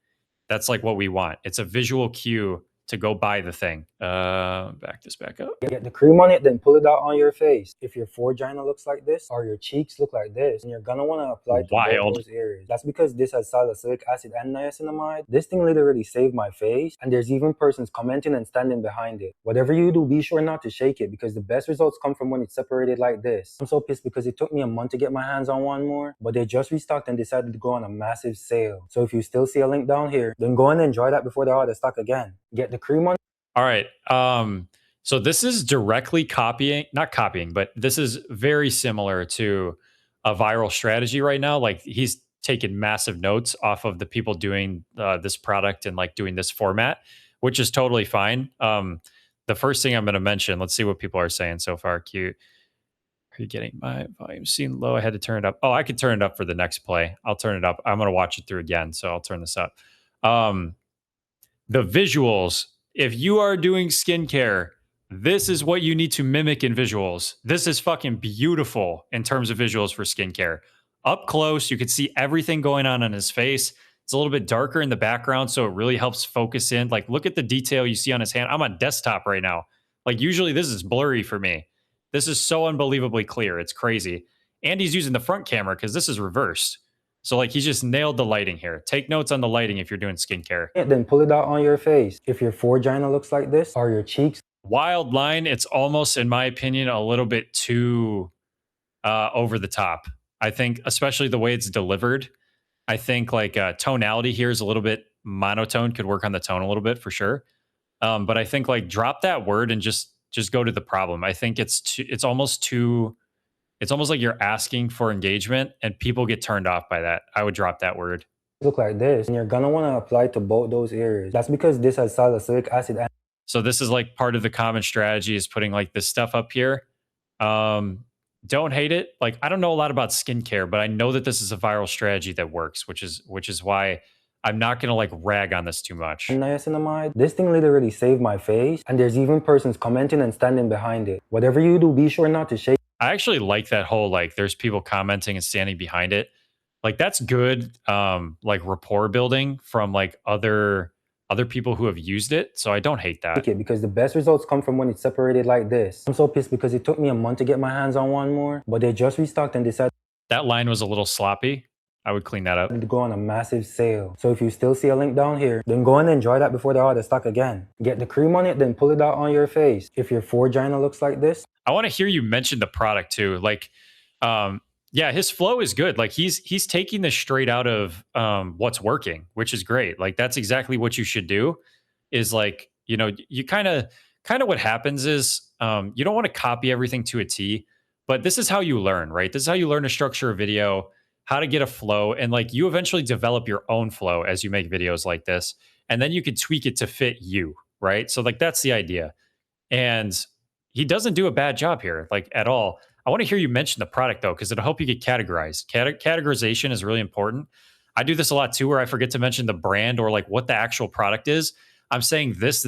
That's like what we want. It's a visual cue to go buy the thing. Back this back up. Get the cream on it, then pull it out on your face. If your vagina looks like this or your cheeks look like this, then you're gonna want to apply to both those areas. That's because this has salicylic acid and niacinamide. This thing literally saved my face, and there's even persons commenting and standing behind it. Whatever you do, be sure not to shake it because the best results come from when it's separated like this. I'm so pissed because it took me a month to get my hands on one more, but they just restocked and decided to go on a massive sale. So if you still see a link down here, then go and enjoy that before they're out of stock again. Get the cream on. All right. So this is directly not copying, but this is very similar to a viral strategy right now. Like he's taken massive notes off of the people doing this product and like doing this format, which is totally fine. The first thing I'm going to mention, let's see what people are saying so far. Cute. Are you getting my volume seen low? I had to turn it up. Oh, I could turn it up for the next play. I'll turn it up. I'm going to watch it through again, so I'll turn this up. The visuals, if you are doing skincare, this is what you need to mimic in visuals. This is fucking beautiful in terms of visuals for skincare. Up close, you can see everything going on his face. It's a little bit darker in the background, so it really helps focus in. Like, look at the detail you see on his hand. I'm on desktop right now. Like, usually this is blurry for me. This is so unbelievably clear. It's crazy. And he's using the front camera because this is reversed. So, like, he's just nailed the lighting here. Take notes on the lighting if you're doing skincare. Then pull it out on your face. If your vagina looks like this, or your cheeks. Wild line. It's almost, in my opinion, a little bit too over the top. I think, especially the way it's delivered. I think, like, tonality here is a little bit monotone. Could work on the tone a little bit for sure. But I think, like, drop that word and just go to the problem. I think it's almost like you're asking for engagement and people get turned off by that. I would drop that word. Look like this, and you're gonna want to apply to both those areas. That's because this has salicylic acid. So this is like part of the common strategy is putting like this stuff up here. Don't hate it. Like, I don't know a lot about skincare, but I know that this is a viral strategy that works, which is why I'm not going to like rag on this too much. Niacinamide. This thing literally saved my face, and there's even persons commenting and standing behind it. Whatever you do, be sure not to shake. I actually like that whole, like, there's people commenting and standing behind it. Like, that's good, like, rapport building from like other people who have used it. So I don't hate that. Because the best results come from when it's separated like this. I'm so pissed because it took me a month to get my hands on one more, but they just restocked and decided that line was a little sloppy. I would clean that up. To go on a massive sale. So if you still see a link down here, then go and enjoy that before they're out of stock again. Get the cream on it, then pull it out on your face. If your vagina looks like this. I want to hear you mention the product too. Like, yeah, his flow is good. Like, he's taking this straight out of what's working, which is great. Like, that's exactly what you should do. Is like, you know, you kind of what happens is you don't want to copy everything to a T, but this is how you learn, right? This is how you learn to structure a video, how to get a flow, and like you eventually develop your own flow as you make videos like this, and then you can tweak it to fit you, right? So like that's the idea. And he doesn't do a bad job here, like at all. I want to hear you mention the product though, because it'll help you get categorized. Categorization is really important. I do this a lot too, where I forget to mention the brand or like what the actual product is. I'm saying this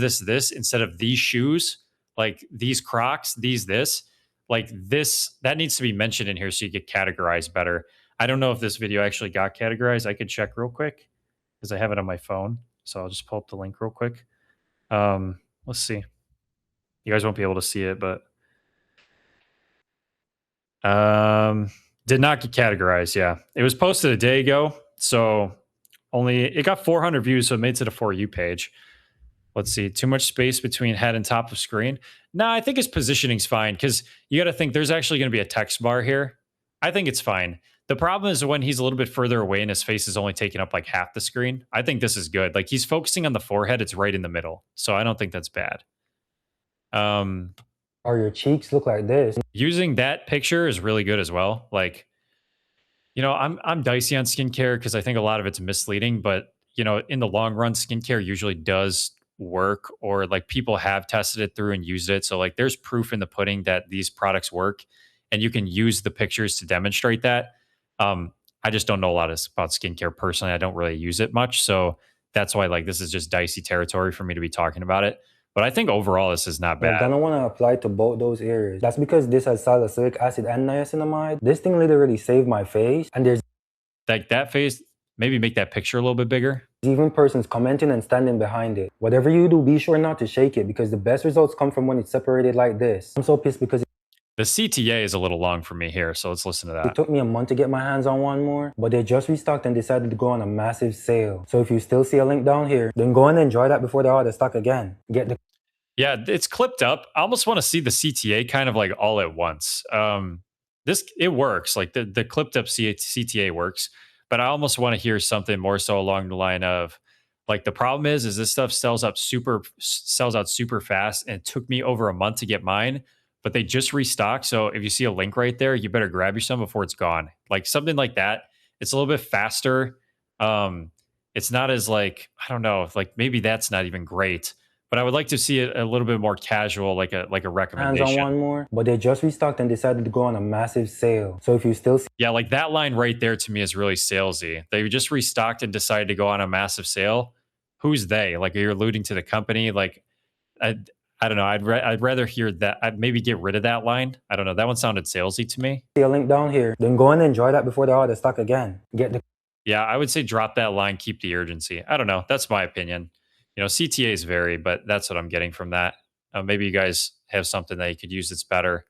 instead of these shoes, like these Crocs, this, like this, that needs to be mentioned in here so you get categorized better. I don't know if this video actually got categorized. I could check real quick because I have it on my phone. So I'll just pull up the link real quick. Let's see. You guys won't be able to see it, but did not get categorized. Yeah, it was posted a day ago, so it got 400 views, so it made it to the For You page. Let's see. Too much space between head and top of screen. No, I think his positioning's fine because you got to think there's actually going to be a text bar here. I think it's fine. The problem is when he's a little bit further away and his face is only taking up like half the screen. I think this is good. Like, he's focusing on the forehead. It's right in the middle. So I don't think that's bad. Or your cheeks look like this. Using that picture is really good as well. Like, you know, I'm dicey on skincare because I think a lot of it's misleading, but you know, in the long run, skincare usually does work, or like people have tested it through and used it. So like there's proof in the pudding that these products work, and you can use the pictures to demonstrate that. I just don't know a lot about skincare personally. I don't really use it much. So that's why like this is just dicey territory for me to be talking about it. But I think overall this is not bad. You're gonna want to apply to both those areas. That's because this has salicylic acid and niacinamide. This thing literally saved my face, and there's like that face. Maybe make that picture a little bit bigger. Even persons commenting and standing behind it. Whatever you do, be sure not to shake it because the best results come from when it's separated like this. I'm so pissed because the CTA is a little long for me here, so let's listen to that. It took me a month to get my hands on one more, but they just restocked and decided to go on a massive sale. So if you still see a link down here, then go and enjoy that before they're out of stock again. Yeah, it's clipped up. I almost want to see the CTA kind of like all at once. It works. Like the clipped up CTA works. But I almost want to hear something more so along the line of, like, the problem is this stuff sells out super fast, and it took me over a month to get mine, but they just restocked. So if you see a link right there, you better grab you some before it's gone. Like something like that. It's a little bit faster. It's not as like, I don't know, like maybe that's not even great, but I would like to see it a little bit more casual, like a hands recommendation. on one more, but they just restocked and decided to go on a massive sale. So if you still see Yeah, like that line right there to me is really salesy. They just restocked and decided to go on a massive sale. Who's they? Like, are you alluding to the company? Like, I don't know. I'd rather hear that. I'd maybe get rid of that line. I don't know. That one sounded salesy to me. a link down here, then go and enjoy that before they're out of stock again. Get the Yeah, I would say drop that line, keep the urgency. I don't know. That's my opinion. You know, CTAs vary, but that's what I'm getting from that. Maybe you guys have something that you could use that's better.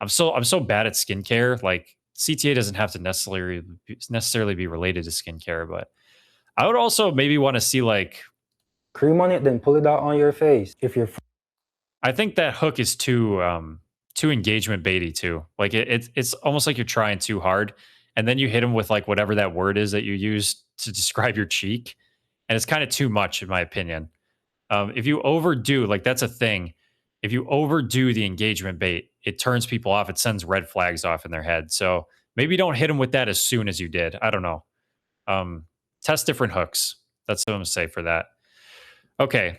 I'm so bad at skincare. Like CTA doesn't have to necessarily be related to skincare, but I would also maybe want to see like cream on it, then pull it out on your face. If you're I think that hook is too engagement baity too. Like it's almost like you're trying too hard, and then you hit them with like whatever that word is that you use to describe your cheek, and it's kind of too much in my opinion. If you overdo, like that's a thing. If you overdo the engagement bait, it turns people off. It sends red flags off in their head. So maybe don't hit them with that as soon as you did. I don't know. Test different hooks. That's what I'm gonna say for that. Okay.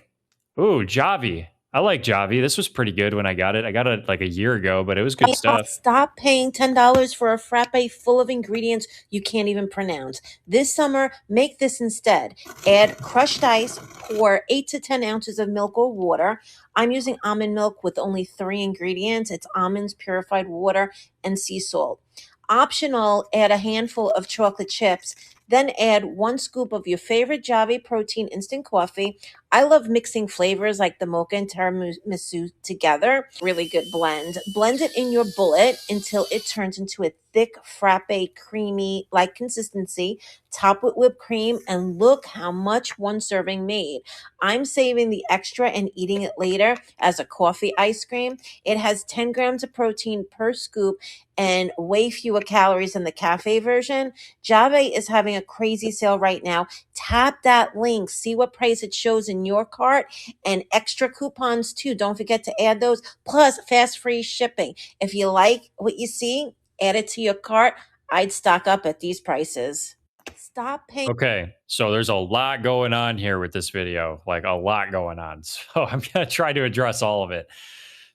Ooh, Javi. I like Javi. This was pretty good when I got it. I got it like a year ago, but it was good stuff. Stop paying $10 for a frappe full of ingredients you can't even pronounce. This summer, make this instead. Add crushed ice, pour 8 to 10 ounces of milk or water. I'm using almond milk with only 3 ingredients. It's almonds, purified water, and sea salt. Optional, add a handful of chocolate chips. Then add 1 scoop of your favorite Javi protein instant coffee. I love mixing flavors like the mocha and tiramisu together. Really good blend. Blend it in your bullet until it turns into a thick frappe, creamy like consistency. Top with whipped cream, and look how much 1 serving made. I'm saving the extra and eating it later as a coffee ice cream. It has 10 grams of protein per scoop and way fewer calories than the cafe version. Jave is having a crazy sale right now. Tap that link, see what price it shows in your cart, and extra coupons too. Don't forget to add those, plus fast free shipping. If you like what you see, add it to your cart. I'd stock up at these prices. Stop paying. Okay, so there's a lot going on here with this video, like a lot going on. So I'm gonna try to address all of it.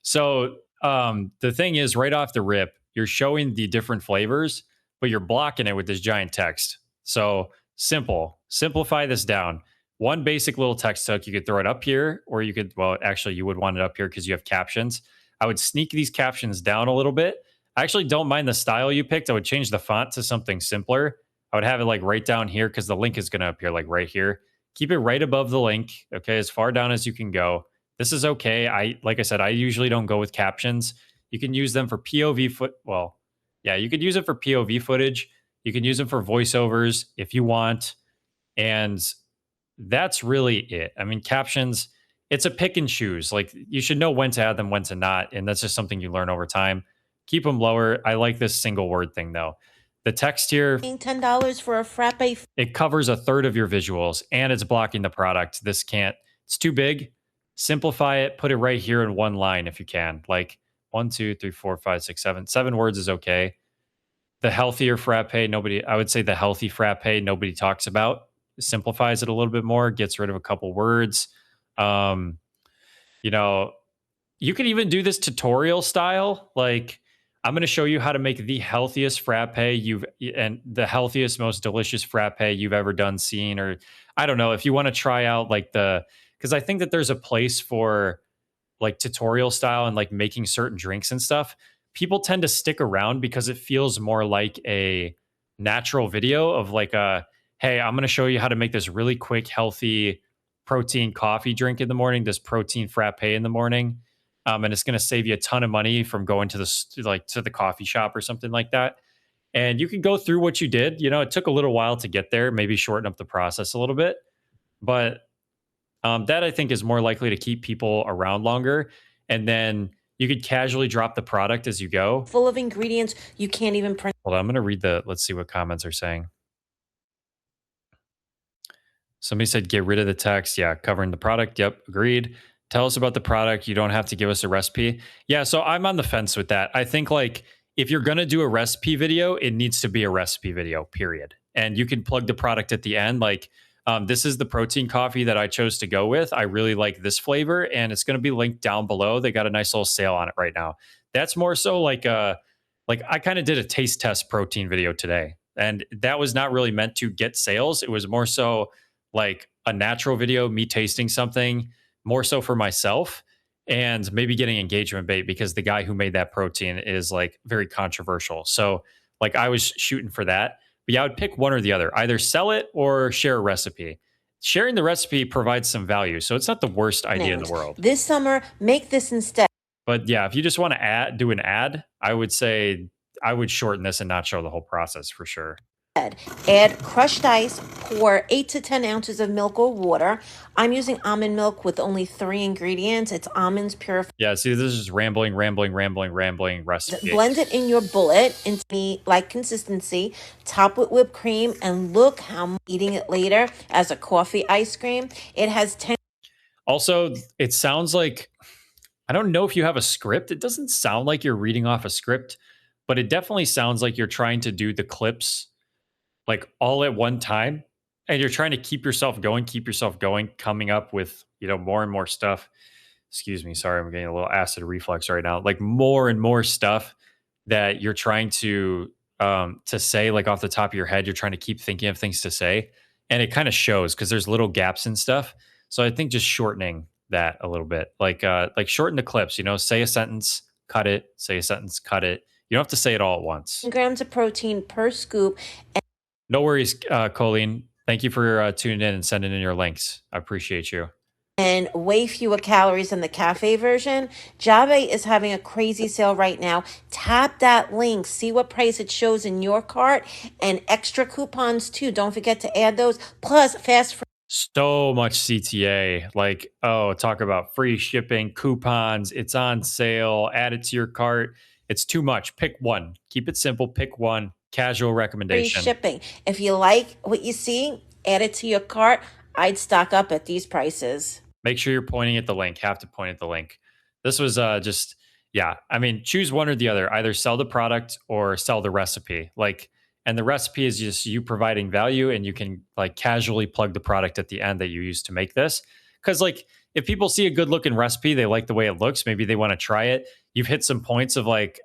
So the thing is, right off the rip, you're showing the different flavors, but you're blocking it with this giant text. So simplify this down. One basic little text hook, you could throw it up here, or you could, well, actually, you would want it up here because you have captions. I would sneak these captions down a little bit. I actually don't mind the style you picked. I would change the font to something simpler. I would have it like right down here because the link is going to appear like right here. Keep it right above the link, okay, as far down as you can go. This is okay. Like I said, I usually don't go with captions. You can use them for POV you could use it for POV footage. You can use them for voiceovers if you want. And that's really it. I mean, captions, it's a pick and choose. Like you should know when to add them, when to not. And that's just something you learn over time. Keep them lower. I like this single word thing though. The text here, $10 for a frappe. It covers 1/3 of your visuals and it's blocking the product. It's too big. Simplify it, put it right here in one line if you can. Like 1, 2, 3, 4, 5, 6, 7. 7 words is okay. The healthier frappe, I would say the healthy frappe, nobody talks about. Simplifies it a little bit more, gets rid of a couple words. You know, you can even do this tutorial style. Like, I'm going to show you how to make the healthiest frappe and the healthiest, most delicious frappe you've ever seen. Or I don't know if you want to try out like because I think that there's a place for like tutorial style and like making certain drinks and stuff. People tend to stick around because it feels more like a natural video of like hey, I'm going to show you how to make this really quick, healthy protein coffee drink in the morning, this protein frappe in the morning. And it's going to save you a ton of money from going to the coffee shop or something like that. And you can go through what you did. You know, it took a little while to get there, maybe shorten up the process a little bit. But that I think is more likely to keep people around longer. And then you could casually drop the product as you go. Full of ingredients you can't even pronounce. Hold on, I'm going to read let's see what comments are saying. Somebody said, get rid of the text. Yeah, covering the product. Yep, agreed. Tell us about the product. You don't have to give us a recipe. Yeah, so I'm on the fence with that. I think like if you're going to do a recipe video, it needs to be a recipe video, period. And you can plug the product at the end. Like This is the protein coffee that I chose to go with. I really like this flavor, and it's going to be linked down below. They got a nice little sale on it right now. That's more so like I kind of did a taste test protein video today, and that was not really meant to get sales. It was more so like a natural video, me tasting something, more so for myself, and maybe getting engagement bait because the guy who made that protein is like very controversial. So like I was shooting for that. But yeah, I would pick one or the other. Either sell it or share a recipe. Sharing the recipe provides some value, so it's not the worst idea in the world. This summer, make this instead. But yeah, if you just want to do an ad, I would say I would shorten this and not show the whole process for sure. Add crushed ice, pour 8 to 10 ounces of milk or water. I'm using almond milk with only 3 ingredients. It's almonds purified. Yeah, see, this is just rambling recipe. Blend it in your bullet into me-like consistency. Top with whipped cream, and look how I'm eating it later as a coffee ice cream. It has 10. Also, it sounds like, I don't know if you have a script. It doesn't sound like you're reading off a script, but it definitely sounds like you're trying to do the clips like all at one time, and you're trying to keep yourself going, coming up with, more and more stuff. Excuse me, sorry, I'm getting a little acid reflux right now. Like more and more stuff that you're trying to say, like off the top of your head. You're trying to keep thinking of things to say, and it kind of shows because there's little gaps and stuff. So I think just shortening that a little bit, like shorten the clips. Say a sentence, cut it. Say a sentence, cut it. You don't have to say it all at once. Grams of protein per scoop. No worries, Colleen. Thank you for tuning in and sending in your links. I appreciate you. And way fewer calories than the cafe version. Java is having a crazy sale right now. Tap that link, see what price it shows in your cart, and extra coupons too. Don't forget to add those. Plus, fast. So much CTA. Like, talk about free shipping, coupons. It's on sale. Add it to your cart. It's too much. Pick one. Keep it simple. Pick one. Casual recommendation. Free shipping. If you like what you see, add it to your cart. I'd stock up at these prices. Make sure you're pointing at the link. Have to point at the link. This was choose one or the other. Either sell the product or sell the recipe. And the recipe is just you providing value, and you can like casually plug the product at the end that you use to make this. Because like if people see a good looking recipe, they like the way it looks. Maybe they want to try it. You've hit some points of like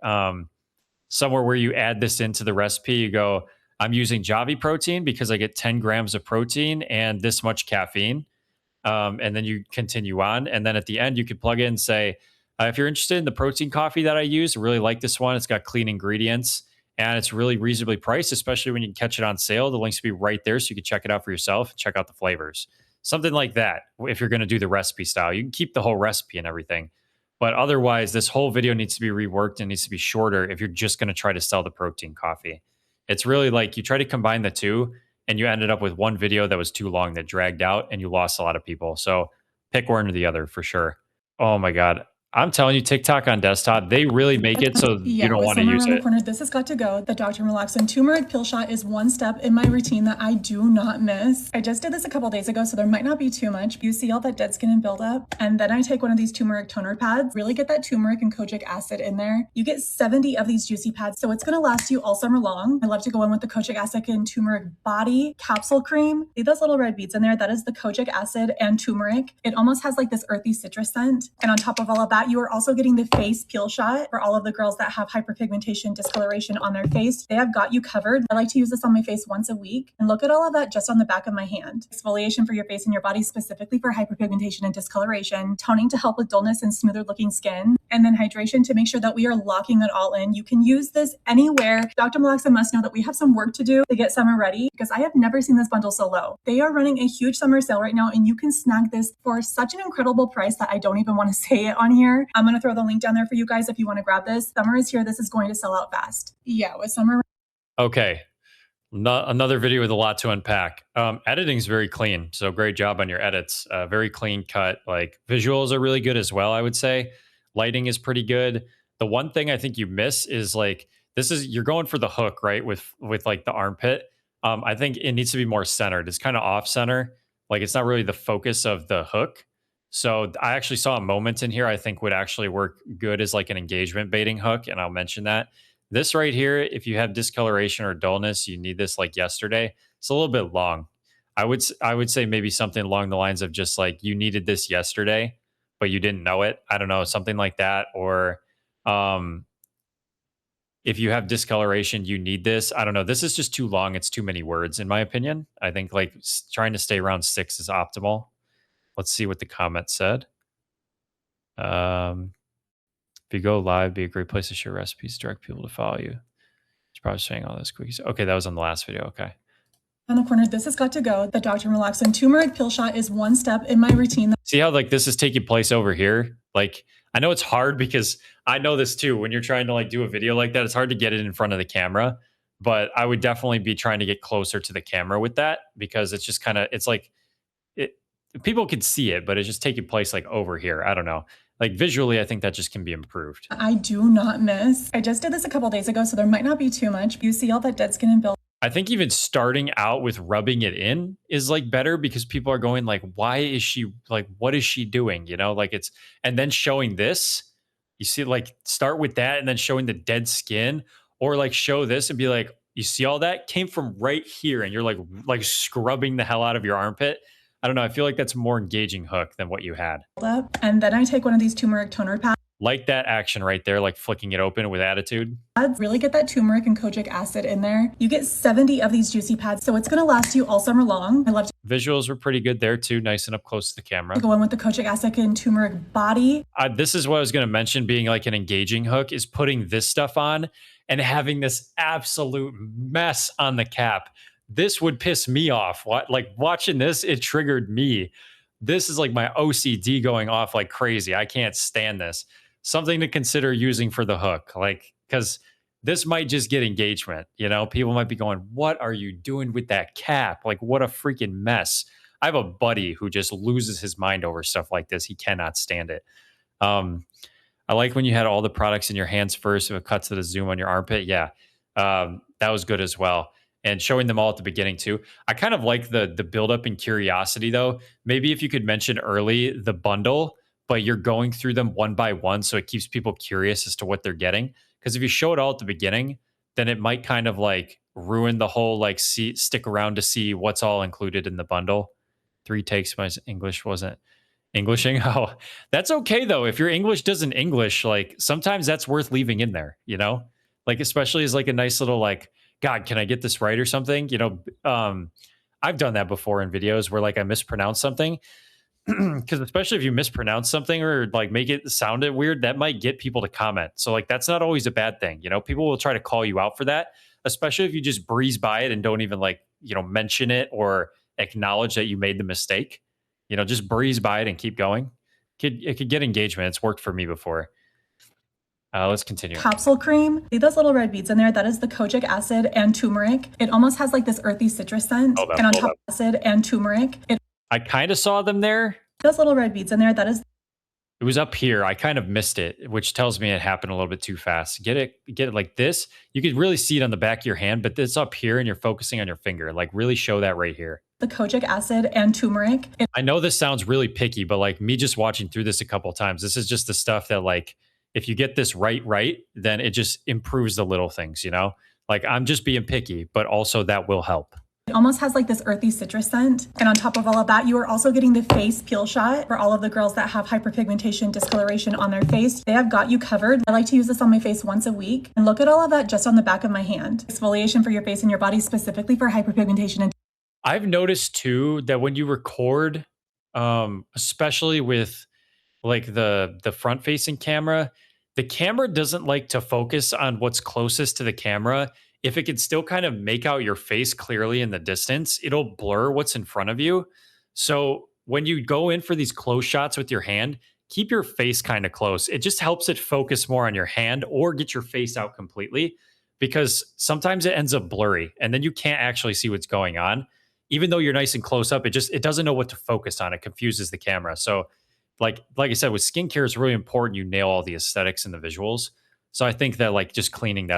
somewhere where you add this into the recipe. You go, I'm using Javi protein because I get 10 grams of protein and this much caffeine. And then you continue on. And then at the end, you could plug in and say, if you're interested in the protein coffee that I use, I really like this one. It's got clean ingredients and it's really reasonably priced, especially when you can catch it on sale. The links will be right there so you can check it out for yourself and check out the flavors. Something like that. If you're going to do the recipe style, you can keep the whole recipe and everything. But otherwise, this whole video needs to be reworked and needs to be shorter if you're just going to try to sell the protein coffee. It's really like you try to combine the two and you ended up with one video that was too long, that dragged out, and you lost a lot of people. So pick one or the other for sure. Oh my God. I'm telling you, TikTok on desktop, they really make it so you don't want to use it. Corner, this has got to go. The Dr. Relaxin turmeric pill shot is one step in my routine that I do not miss. I just did this a couple days ago, so there might not be too much. You see all that dead skin and buildup, and then I take one of these turmeric toner pads, really get that turmeric and kojic acid in there. You get 70 of these juicy pads, so it's going to last you all summer long. I love to go in with the kojic acid and turmeric body capsule cream. See those little red beads in there? That is the kojic acid and turmeric. It almost has like this earthy citrus scent. And on top of all of that, you are also getting the face peel shot for all of the girls that have hyperpigmentation, discoloration on their face. They have got you covered. I like to use this on my face once a week. And look at all of that just on the back of my hand. Exfoliation for your face and your body specifically for hyperpigmentation and discoloration. Toning to help with dullness and smoother looking skin. And then hydration to make sure that we are locking it all in. You can use this anywhere. Dr. Malaxa must know that we have some work to do to get summer ready, because I have never seen this bundle so low. They are running a huge summer sale right now, and you can snag this for such an incredible price that I don't even want to say it on here. I'm going to throw the link down there for you guys if you want to grab this. Summer is here. This is going to sell out fast. Yeah, with summer. Okay. Another video with a lot to unpack. Editing is very clean. So great job on your edits. Very clean cut. Like visuals are really good as well, I would say. Lighting is pretty good. The one thing I think you miss is like, you're going for the hook, right? With like the armpit. I think it needs to be more centered. It's kind of off center. Like it's not really the focus of the hook. So I actually saw a moment in here I think would actually work good as like an engagement baiting hook. And I'll mention that. This right here, if you have discoloration or dullness, you need this like yesterday. It's a little bit long. I would say maybe something along the lines of just like you needed this yesterday, but you didn't know it. I don't know, something like that. Or if you have discoloration, you need this. I don't know. This is just too long. It's too many words, in my opinion. I think like trying to stay around 6 is optimal. Let's see what the comment said. If you go live, be a great place to share recipes, direct people to follow you. It's probably saying all this cookies. Okay, that was on the last video. Okay. On the corner, this has got to go. The Dr. Relaxin turmeric pill shot is one step in my routine. See how like this is taking place over here? Like I know it's hard because I know this too. When you're trying to like do a video like that, it's hard to get it in front of the camera. But I would definitely be trying to get closer to the camera with that because it's just kind of it's like it people can see it, but it's just taking place like over here. I don't know. Like visually, I think that just can be improved. I do not miss. I just did this a couple days ago, so there might not be too much. You see all that dead skin and build. I think even starting out with rubbing it in is like better because people are going like, why is she like, what is she doing? You know, like it's, and then showing this, you see, like start with that and then showing the dead skin or like show this and be like, you see all that came from right here and you're like scrubbing the hell out of your armpit. I don't know. I feel like that's a more engaging hook than what you had. And then I take one of these turmeric toner pads. Like that action right there, like flicking it open with attitude. Really get that turmeric and kojic acid in there. You get 70 of these juicy pads, so it's going to last you all summer long. I love to Visuals were pretty good there too, nice and up close to the camera. go in with the kojic acid and turmeric body. This is what I was going to mention being like an engaging hook is putting this stuff on and having this absolute mess on the cap. This would piss me off. What, like watching this, it triggered me. This is like my OCD going off like crazy. I can't stand this. Something to consider using for the hook, like because this might just get engagement. You know, people might be going, "What are you doing with that cap? Like, what a freaking mess!" I have a buddy who just loses his mind over stuff like this. He cannot stand it. I like when you had all the products in your hands first. If it cuts to the zoom on your armpit, yeah, that was good as well. And showing them all at the beginning too. I kind of like the buildup and curiosity though. Maybe if you could mention early the bundle, but you're going through them one by one, so it keeps people curious as to what they're getting. Because if you show it all at the beginning, then it might kind of like ruin the whole like stick around to see what's all included in the bundle. 3 takes, my English wasn't Englishing. Oh, that's okay though. If your English doesn't English, like sometimes that's worth leaving in there, you know? Like especially as like a nice little like, God, can I get this right or something? You know, I've done that before in videos where like I mispronounce something. Because especially if you mispronounce something or like make it sound weird, that might get people to comment. So like that's not always a bad thing. You know, people will try to call you out for that, especially if you just breeze by it and don't even like, you know, mention it or acknowledge that you made the mistake. You know, just breeze by it and keep going. It could get engagement. It's worked for me before. Let's continue. Capsule cream. See those little red beads in there? That is the kojic acid and turmeric. It almost has like this earthy citrus scent. And on top of acid and turmeric, I kind of saw them there. Those little red beads in there. That is. It was up here. I kind of missed it, which tells me it happened a little bit too fast. Get it like this. You could really see it on the back of your hand, but it's up here and you're focusing on your finger. Like really show that right here. The kojic acid and turmeric. I know this sounds really picky, but like me just watching through this a couple of times, this is just the stuff that like, if you get this right, then it just improves the little things, you know? Like I'm just being picky, but also that will help. It almost has like this earthy citrus scent. And on top of all of that, you are also getting the face peel shot for all of the girls that have hyperpigmentation, discoloration on their face. They have got you covered. I like to use this on my face once a week. And look at all of that just on the back of my hand. Exfoliation for your face and your body specifically for hyperpigmentation. I've noticed too that when you record, especially with like the front facing camera, the camera doesn't like to focus on what's closest to the camera. If it can still kind of make out your face clearly in the distance, it'll blur what's in front of you. So when you go in for these close shots with your hand, keep your face kind of close. It just helps it focus more on your hand or get your face out completely because sometimes it ends up blurry and then you can't actually see what's going on. Even though you're nice and close up, it doesn't know what to focus on. It confuses the camera. So like I said, with skincare, it's really important you nail all the aesthetics and the visuals. So I think that like just cleaning,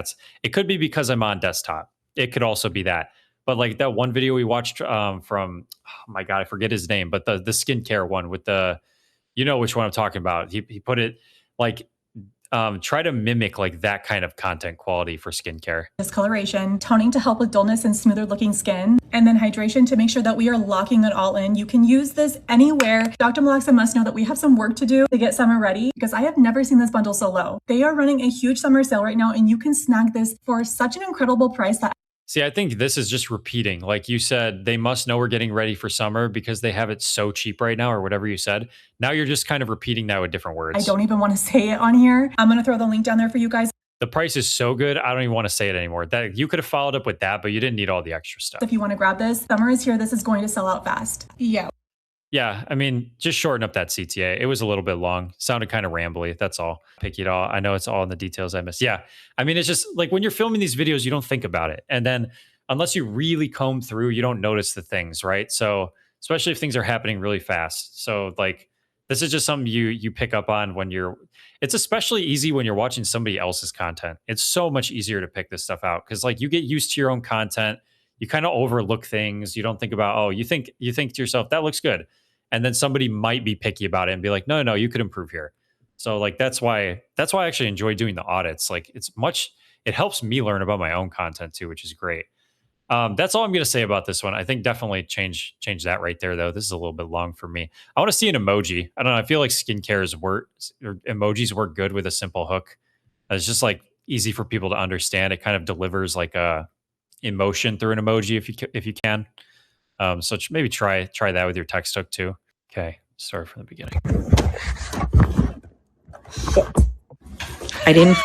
it could be because I'm on desktop. It could also be that. But like that one video we watched from, oh my God, I forget his name, but the skincare one with you know which one I'm talking about. He put it like try to mimic like that kind of content quality for skincare. Discoloration, toning to help with dullness and smoother looking skin, and then hydration to make sure that we are locking it all in. You can use this anywhere. Dr. Malaxa must know that we have some work to do to get summer ready because I have never seen this bundle so low. They are running a huge summer sale right now and you can snag this for such an incredible price that See, I think this is just repeating. Like you said, they must know we're getting ready for summer because they have it so cheap right now, or whatever you said. Now you're just kind of repeating that with different words. I don't even want to say it on here. I'm going to throw the link down there for you guys. The price is so good, I don't even want to say it anymore. That you could have followed up with that, but you didn't need all the extra stuff. If you want to grab this, summer is here. This is going to sell out fast. Yeah. Yeah, I mean, just shorten up that CTA. It was a little bit long. Sounded kind of rambly. That's all. Picky it all. I know it's all in the details I missed. Yeah, I mean, it's just like when you're filming these videos, you don't think about it. And then unless you really comb through, you don't notice the things, right? So especially if things are happening really fast. So like this is just something you pick up on when you're, it's especially easy when you're watching somebody else's content. It's so much easier to pick this stuff out because like you get used to your own content. You kind of overlook things. You don't think about, oh, you think to yourself, that looks good. And then somebody might be picky about it and be like, no, you could improve here. So like, that's why I actually enjoy doing the audits. Like it helps me learn about my own content too, which is great. That's all I'm going to say about this one. I think definitely change that right there, though. This is a little bit long for me. I want to see an emoji. I don't know. I feel like emojis work good with a simple hook. It's just like easy for people to understand. It kind of delivers like a emotion through an emoji if you can. So maybe try that with your text hook too. Okay, start from the beginning. I didn't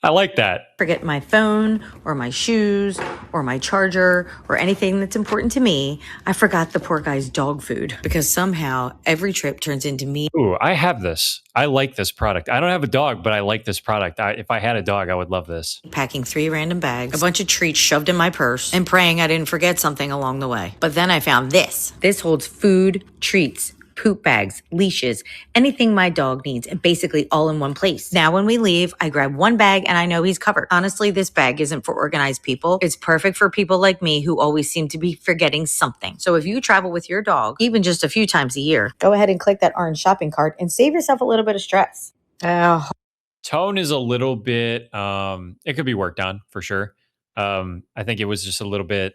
I like that. forget my phone or my shoes or my charger or anything that's important to me. I forgot the poor guy's dog food because somehow every trip turns into me. Ooh, I have this. I like this product. I don't have a dog, but I like this product. If I had a dog, I would love this. Packing 3 random bags, a bunch of treats shoved in my purse, and praying I didn't forget something along the way. But then I found this. This holds food, treats, poop bags, leashes, anything my dog needs, and basically all in one place. Now when we leave, I grab one bag and I know he's covered. Honestly, this bag isn't for organized people. It's perfect for people like me who always seem to be forgetting something. So if you travel with your dog, even just a few times a year, go ahead and click that orange shopping cart and save yourself a little bit of stress. Tone is a little bit, it could be worked on for sure. I think it was just a little bit,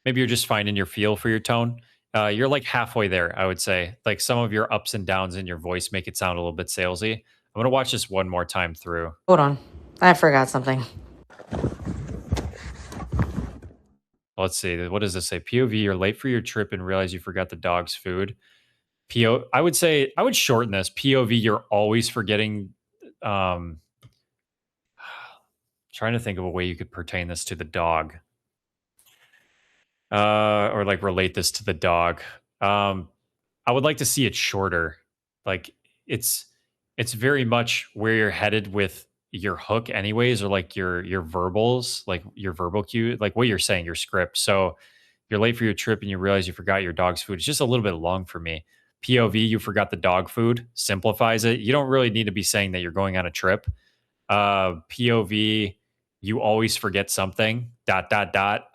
maybe you're just finding your feel for your tone. You're like halfway there, I would say. Like some of your ups and downs in your voice make it sound a little bit salesy. I'm going to watch this one more time through. Hold on. I forgot something. Let's see. What does this say? POV, you're late for your trip and realize you forgot the dog's food. I would say, I would shorten this. POV, you're always forgetting. Trying to think of a way you could pertain this to the dog. Or like relate this to the dog. I would like to see it shorter. Like it's very much where you're headed with your hook anyways, or like your verbals, like your verbal cue, like what you're saying, your script. So you're late for your trip and you realize you forgot your dog's food. It's just a little bit long for me. POV, you forgot the dog food, simplifies it. You don't really need to be saying that you're going on a trip. POV, you always forget something, ... I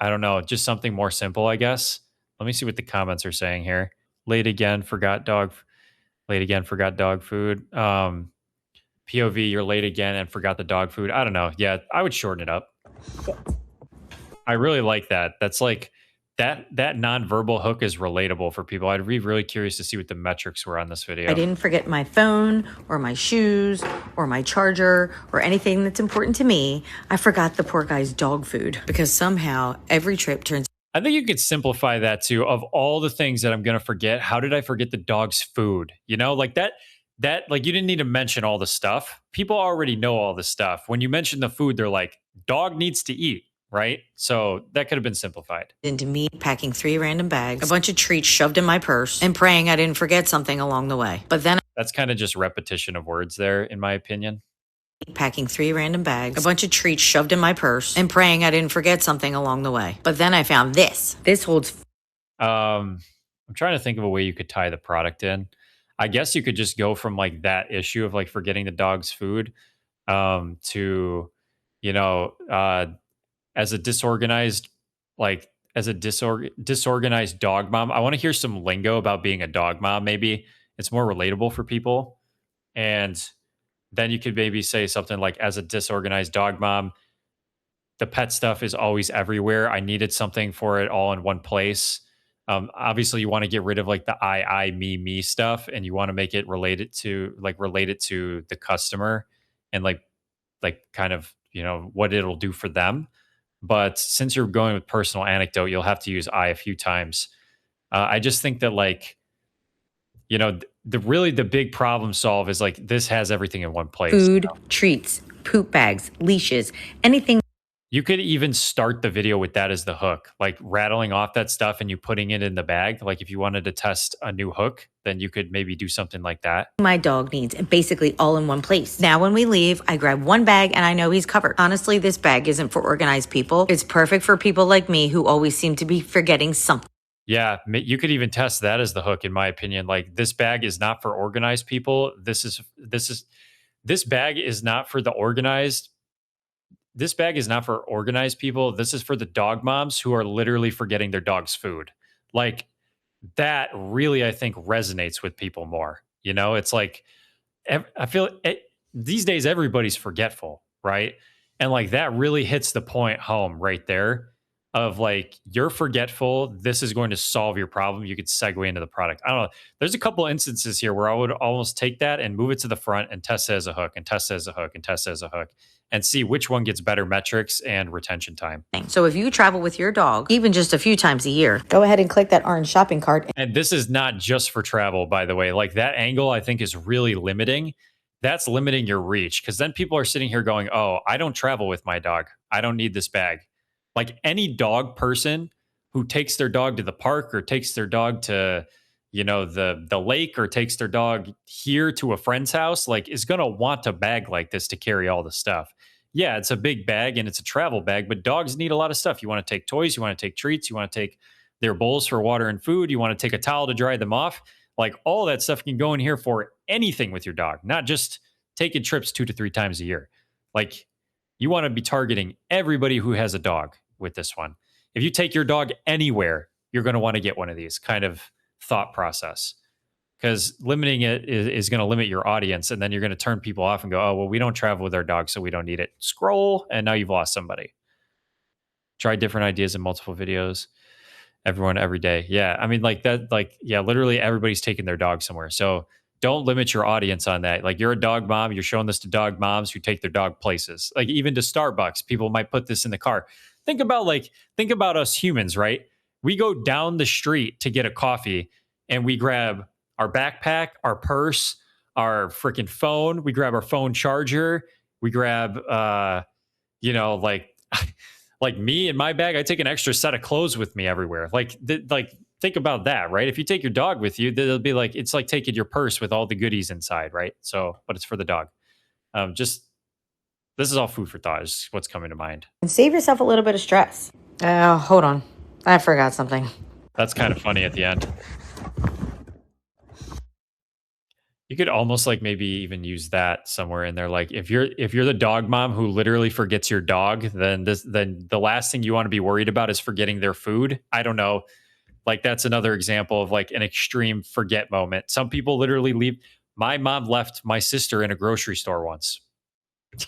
don't know, just something more simple, I guess. Let me see what the comments are saying here. Late again, forgot dog food. POV, you're late again and forgot the dog food. I don't know. Yeah, I would shorten it up. I really like that. That's like, that nonverbal hook is relatable for people. I'd be really curious to see what the metrics were on this video. I didn't forget my phone or my shoes or my charger or anything that's important to me. I forgot the poor guy's dog food because somehow every trip turns. I think you could simplify that too. Of all the things that I'm going to forget, how did I forget the dog's food? You know, like that, like you didn't need to mention all the stuff. People already know all the stuff. When you mention the food, they're like, dog needs to eat. Right? So that could have been simplified. Into me packing 3 random bags, a bunch of treats shoved in my purse, and praying I didn't forget something along the way. But then that's kind of just repetition of words there, in my opinion. Packing 3 random bags, a bunch of treats shoved in my purse, and praying I didn't forget something along the way. But then I found this. This holds. I'm trying to think of a way you could tie the product in. I guess you could just go from like that issue of like forgetting the dog's food to, you know, as a disorganized dog mom. I want to hear some lingo about being a dog mom. Maybe it's more relatable for people. And then you could maybe say something like, as a disorganized dog mom, the pet stuff is always everywhere. I needed something for it all in one place. Obviously, you want to get rid of like the me stuff, and you want to make it related to the customer and like kind of, you know, what it'll do for them. But since you're going with personal anecdote, you'll have to use I a few times. I just think that, like, you know, the big problem solve is like, this has everything in one place. Food, treats, poop bags, leashes, anything. You could even start the video with that as the hook, like rattling off that stuff and you putting it in the bag. Like if you wanted to test a new hook, then you could maybe do something like that. My dog needs, basically all in one place. Now when we leave, I grab one bag and I know he's covered. Honestly, this bag isn't for organized people. It's perfect for people like me who always seem to be forgetting something. Yeah, you could even test that as the hook, in my opinion. Like, this bag is not for organized people. This bag is not for the organized. This bag is not for organized people. This is for the dog moms who are literally forgetting their dog's food. Like, that really, I think, resonates with people more. You know, it's like, I feel these days everybody's forgetful, right? And like, that really hits the point home right there of like, you're forgetful. This is going to solve your problem. You could segue into the product. I don't know. There's a couple instances here where I would almost take that and move it to the front and test it as a hook and test it as a hook and test it as a hook and see which one gets better metrics and retention time. So if you travel with your dog, even just a few times a year, go ahead and click that orange shopping cart. And this is not just for travel, by the way. Like, that angle, I think, is really limiting. That's limiting your reach, because then people are sitting here going, oh, I don't travel with my dog. I don't need this bag. Like, any dog person who takes their dog to the park or takes their dog to, you know, the lake, or takes their dog here to a friend's house, like, is going to want a bag like this to carry all the stuff. Yeah, it's a big bag and it's a travel bag, but dogs need a lot of stuff. You want to take toys, you want to take treats, you want to take their bowls for water and food, you want to take a towel to dry them off. Like, all that stuff can go in here for anything with your dog, not just taking trips 2 to 3 times a year. Like, you want to be targeting everybody who has a dog with this one. If you take your dog anywhere, you're going to want to get one of these kind of thought process, because limiting it is going to limit your audience. And then you're going to turn people off and go, oh, well, we don't travel with our dog, so we don't need it. Scroll. And now you've lost somebody. Try different ideas in multiple videos. Everyone, every day. Yeah. I mean, like that, like, yeah, literally everybody's taking their dog somewhere. So don't limit your audience on that. Like, you're a dog mom, you're showing this to dog moms who take their dog places. Like, even to Starbucks, people might put this in the car. Think about us humans, right? We go down the street to get a coffee and we grab our backpack, our purse, our freaking phone. We grab our phone charger. We grab, like me in my bag, I take an extra set of clothes with me everywhere. Like, think about that, right? If you take your dog with you, it'll be like, it's like taking your purse with all the goodies inside, right? So, but it's for the dog. This is all food for thought, is what's coming to mind. And save yourself a little bit of stress. Hold on. I forgot something. That's kind of funny at the end. You could almost like maybe even use that somewhere in there. Like, if you're the dog mom who literally forgets your dog, then the last thing you want to be worried about is forgetting their food. I don't know. Like, that's another example of like an extreme forget moment. Some people literally leave. My mom left my sister in a grocery store once.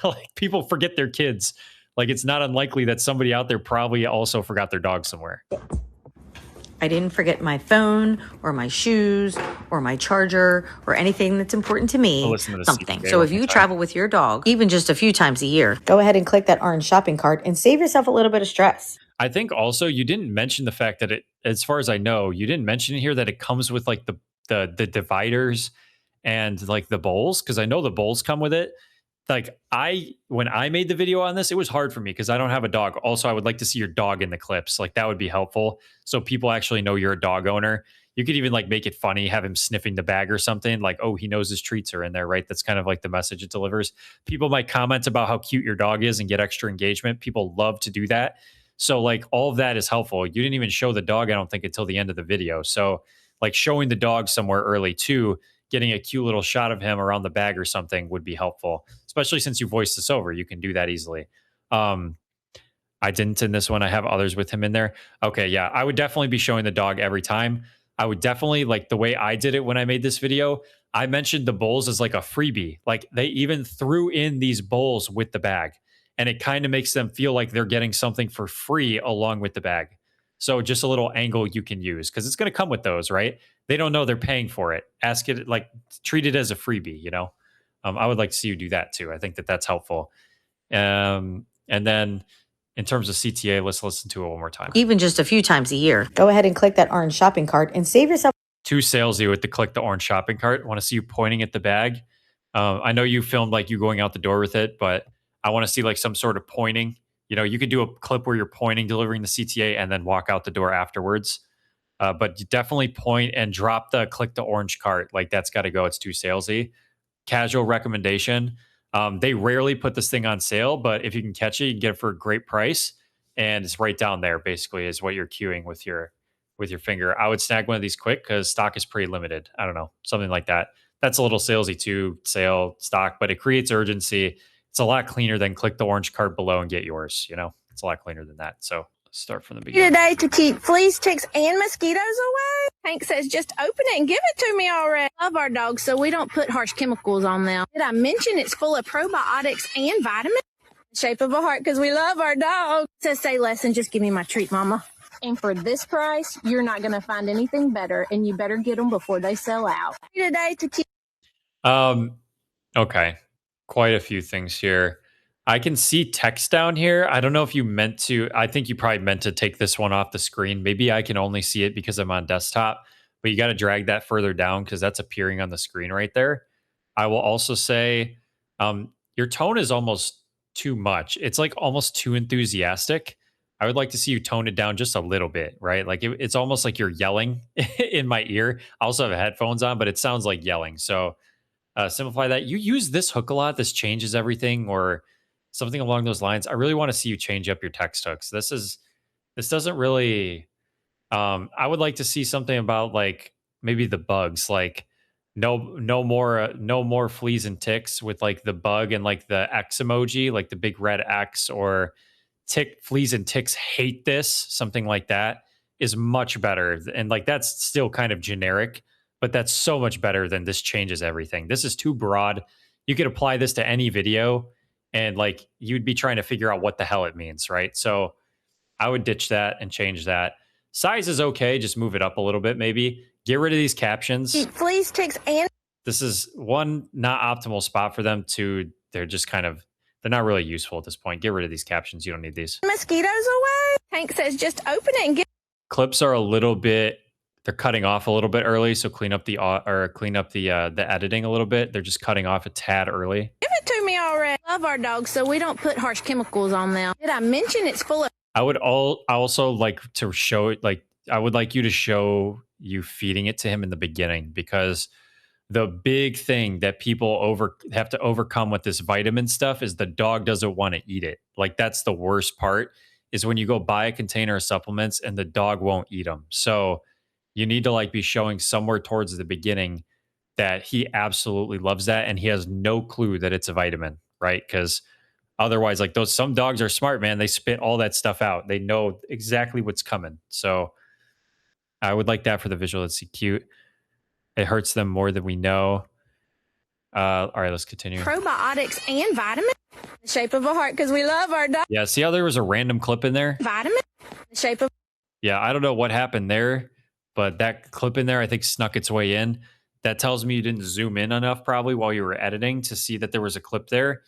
Like, people forget their kids. Like, it's not unlikely that somebody out there probably also forgot their dog somewhere. I didn't forget my phone or my shoes or my charger or anything that's important to me. Something. So if you travel with your dog, even just a few times a year, go ahead and click that orange shopping cart and save yourself a little bit of stress. I think also you didn't mention the fact that it, as far as I know, you didn't mention here that it comes with like the dividers and like the bowls, because I know the bowls come with it. Like, when I made the video on this, it was hard for me because I don't have a dog. Also, I would like to see your dog in the clips. Like, that would be helpful, so people actually know you're a dog owner. You could even like make it funny, have him sniffing the bag or something. Like, oh, he knows his treats are in there, right? That's kind of like the message it delivers. People might comment about how cute your dog is and get extra engagement. People love to do that. So like, all of that is helpful. You didn't even show the dog, I don't think, until the end of the video. So like, showing the dog somewhere early too, getting a cute little shot of him around the bag or something would be helpful, especially since you voiced this over. You can do that easily. I didn't in this one. I have others with him in there. Okay, yeah, I would definitely be showing the dog every time. I would definitely, like the way I did it when I made this video, I mentioned the bowls as like a freebie. Like they even threw in these bowls with the bag, and it kind of makes them feel like they're getting something for free along with the bag. So just a little angle you can use because it's going to come with those, right? They don't know they're paying for it. Ask it, like treat it as a freebie, you know? I would like to see you do that too. I think that that's helpful. And then in terms of CTA, let's listen to it one more time. Even just a few times a year. Go ahead and click that orange shopping cart and save yourself. Too salesy with the click the orange shopping cart. I want to see you pointing at the bag. I know you filmed like you going out the door with it, but I want to see like some sort of pointing. You know, you could do a clip where you're pointing, delivering the CTA, and then walk out the door afterwards. But you definitely point and drop the click the orange cart. Like that's got to go. It's too salesy. Casual recommendation. They rarely put this thing on sale, but if you can catch it, you can get it for a great price. And it's right down there, basically, is what you're queuing with your finger. I would snag one of these quick because stock is pretty limited. I don't know, something like that. That's a little salesy too, sale stock, but it creates urgency. It's a lot cleaner than click the orange card below and get yours. You know, it's a lot cleaner than that. So let's start from the beginning. Today to keep fleas, ticks, and mosquitoes away. Hank says just open it and give it to me already. Love our dogs, so we don't put harsh chemicals on them. Did I mention it's full of probiotics and vitamins? Shape of a heart because we love our dog. Says say less and just give me my treat, mama. And for this price, you're not going to find anything better, and you better get them before they sell out. Today to keep. Okay. Quite a few things here. I can see text down here. I don't know if you meant to. I think you probably meant to take this one off the screen. Maybe I can only see it because I'm on desktop, but you got to drag that further down because that's appearing on the screen right there. I will also say your tone is almost too much. It's like almost too enthusiastic. I would like to see you tone it down just a little bit, right? Like it's almost like you're yelling in my ear. I also have headphones on, but it sounds like yelling. So simplify that. You use this hook a lot. This changes everything or something along those lines. I really want to see you change up your text hooks. This doesn't really, I would like to see something about like maybe the bugs, like no more fleas and ticks with like the bug and like the X emoji, like the big red X, or fleas and ticks hate this, something like that is much better. And like that's still kind of generic, but that's so much better than this changes everything. This is too broad. You could apply this to any video and like you'd be trying to figure out what the hell it means, right? So I would ditch that and change that. Size is okay, just move it up a little bit maybe. Get rid of these captions. Fleas, ticks, and. This is one not optimal spot for them. Two, they're just kind of, they're not really useful at this point. Get rid of these captions. You don't need these. Mosquitoes away. Hank says just open it and get. Clips are a little bit, they're cutting off a little bit early, so clean up the editing a little bit. They're just cutting off a tad early. Give it to me already. Love our dogs, so we don't put harsh chemicals on them. Did I mention it's full of. I also like to show it, like I would like you to show you feeding it to him in the beginning, because the big thing that people have to overcome with this vitamin stuff is the dog doesn't want to eat it. Like that's the worst part, is when you go buy a container of supplements and the dog won't eat them. So you need to like be showing somewhere towards the beginning that he absolutely loves that and he has no clue that it's a vitamin, right? Because otherwise, like some dogs are smart, man. They spit all that stuff out. They know exactly what's coming. So I would like that for the visual. It's cute. It hurts them more than we know. All right, let's continue. Probiotics and vitamins. The shape of a heart because we love our dog. Yeah, see how there was a random clip in there? Vitamin. The shape of. Yeah, I don't know what happened there, but that clip in there, I think, snuck its way in. That tells me you didn't zoom in enough probably while you were editing to see that there was a clip there.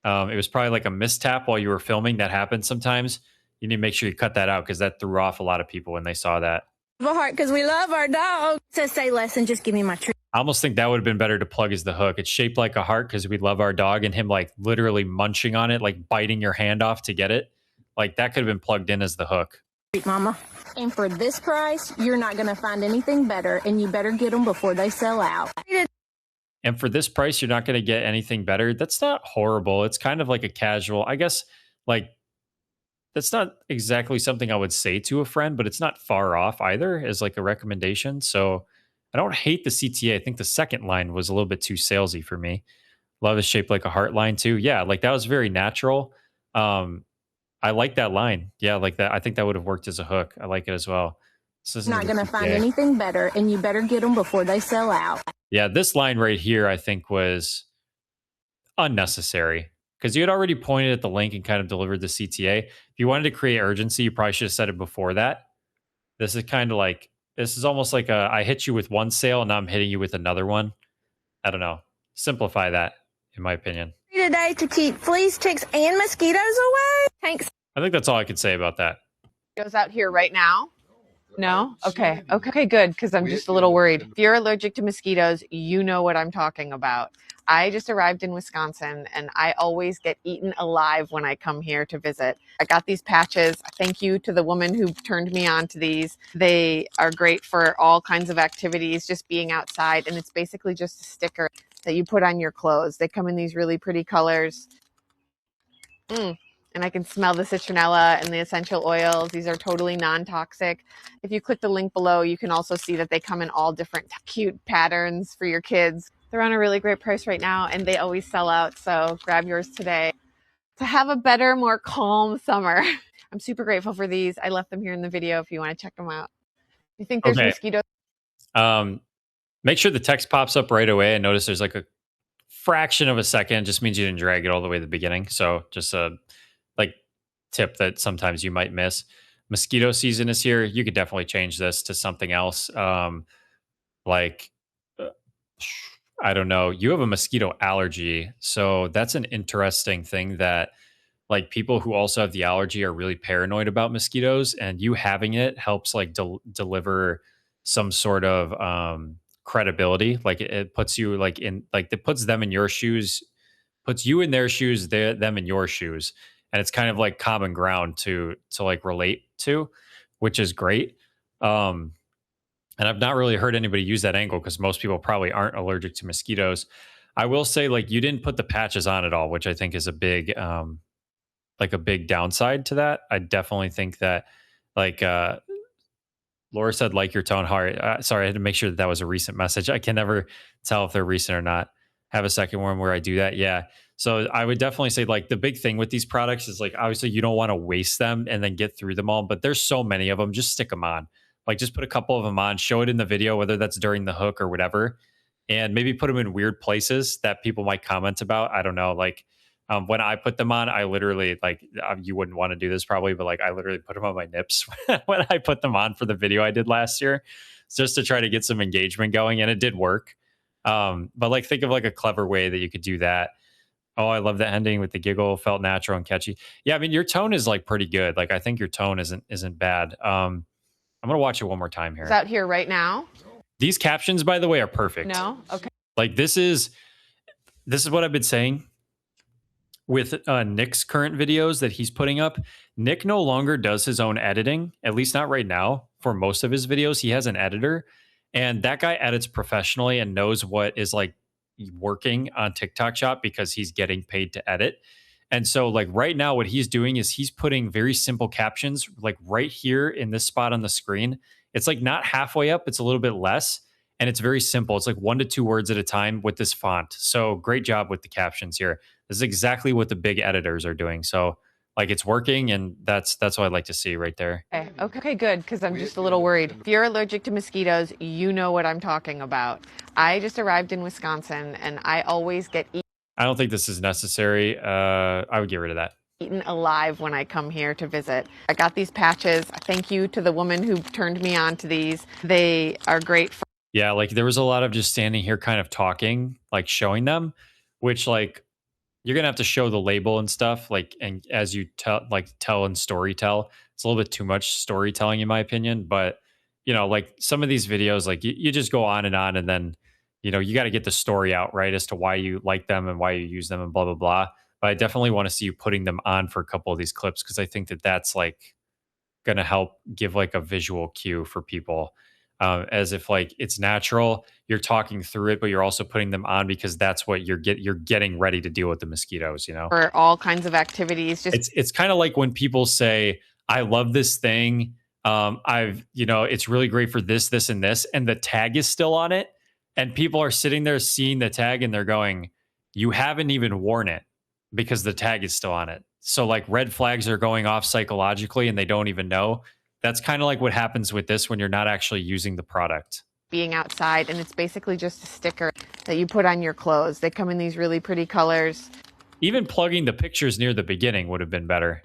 It was probably like a mistap while you were filming. That happens sometimes. You need to make sure you cut that out because that threw off a lot of people when they saw that. A heart because we love our dog. Says say less and just give me my treat. I almost think that would have been better to plug as the hook. It's shaped like a heart because we love our dog, and him like literally munching on it, like biting your hand off to get it. Like that could have been plugged in as the hook. Mama. And for this price, you're not going to find anything better, and you better get them before they sell out. And for this price, you're not going to get anything better. That's not horrible. It's kind of like a casual, I guess, like that's not exactly something I would say to a friend, but it's not far off either as like a recommendation. So I don't hate the CTA. I think the second line was a little bit too salesy for me. Love is shaped like a heart line too. Yeah, like that was very natural. I like that line. Yeah, like that. I think that would have worked as a hook. I like it as well. This isn't Not even gonna find CPA. anything better, and you better get them before they sell out. Yeah, this line right here, I think, was unnecessary because you had already pointed at the link and kind of delivered the CTA. If you wanted to create urgency, you probably should have said it before that. This is kind of like, this is almost like I hit you with one sale and now I'm hitting you with another one. I don't know. Simplify that, in my opinion. Today to keep fleas, ticks, and mosquitoes away. Thanks. I think that's all I could say about that. Goes out here right now. No? Okay. Okay, good, because I'm just a little worried. If you're allergic to mosquitoes, you know what I'm talking about. I just arrived in Wisconsin, and I always get eaten alive when I come here to visit. I got these patches. Thank you to the woman who turned me on to these. They are great for all kinds of activities, just being outside, and it's basically just a sticker that you put on your clothes. They come in these really pretty colors. And I can smell the citronella and the essential oils. These are totally non-toxic. If you click the link below, you can also see that they come in all different cute patterns for your kids. They're on a really great price right now, and they always sell out, so grab yours today. To have a better, more calm summer. I'm super grateful for these. I left them here in the video if you want to check them out. You think there's mosquitoes? Make sure the text pops up right away. I notice there's like a fraction of a second. It just means you didn't drag it all the way to the beginning. So just a tip that sometimes you might miss. Mosquito season is here. You could definitely change this to something else. I don't know. You have a mosquito allergy. So that's an interesting thing that like people who also have the allergy are really paranoid about mosquitoes, and you having it helps like deliver some sort of credibility. Like it puts you like in, like it puts them in your shoes, puts you in their shoes, them in your shoes. And it's kind of like common ground to like relate to, which is great. And I've not really heard anybody use that angle because most people probably aren't allergic to mosquitoes. I will say, like, you didn't put the patches on at all, which I think is a big downside to that. I definitely think that, like, Laura said, like your tone. Sorry, I had to make sure that was a recent message. I can never tell if they're recent or not. Have a second one where I do that. Yeah. So I would definitely say, like, the big thing with these products is, like, obviously you don't want to waste them and then get through them all, but there's so many of them. Just stick them on. Like, just put a couple of them on, show it in the video, whether that's during the hook or whatever, and maybe put them in weird places that people might comment about. I don't know. Like, when I put them on, I literally, like, you wouldn't want to do this probably, but like I literally put them on my nips when I put them on for the video I did last year, just to try to get some engagement going. And it did work. But like, think of like a clever way that you could do that. Oh, I love that ending with the giggle, felt natural and catchy. Yeah, I mean, your tone is like pretty good. Like, I think your tone isn't bad. I'm gonna watch it one more time here. It's out here right now. These captions, by the way, are perfect. No? Okay. Like, this is what I've been saying with Nick's current videos that he's putting up. Nick no longer does his own editing, at least not right now. For most of his videos, he has an editor, and that guy edits professionally and knows what is like working on TikTok Shop because he's getting paid to edit. And so, like, right now, what he's doing is he's putting very simple captions, like right here in this spot on the screen. It's like not halfway up, it's a little bit less. And it's very simple. It's like 1 to 2 words at a time with this font. So great job with the captions here. This is exactly what the big editors are doing. So, like, it's working, and that's what I'd like to see right there. Okay, good, because I'm just a little worried. If you're allergic to mosquitoes, you know what I'm talking about. I just arrived in Wisconsin, and I always get I don't think this is necessary. I would get rid of that. Eaten alive when I come here to visit. I got these patches. Thank you to the woman who turned me on to these. They are great for Yeah, like there was a lot of just standing here kind of talking, like showing them, which, like, you're gonna have to show the label and stuff, like, and as you tell and story tell. It's a little bit too much storytelling in my opinion, but you know, like some of these videos, like you just go on, and then, you know, you got to get the story out, right, as to why you like them and why you use them and blah blah blah. But I definitely want to see you putting them on for a couple of these clips, because I think that that's like gonna help give like a visual cue for people. As if like it's natural, you're talking through it, but you're also putting them on because that's what you're getting ready to deal with the mosquitoes, you know, for all kinds of activities. Just it's kind of like when people say, I love this thing. It's really great for this, this, and this, and the tag is still on it. And people are sitting there seeing the tag and they're going, you haven't even worn it because the tag is still on it. So like red flags are going off psychologically and they don't even know. That's kind of like what happens with this when you're not actually using the product. Being outside, and it's basically just a sticker that you put on your clothes. They come in these really pretty colors. Even plugging the pictures near the beginning would have been better.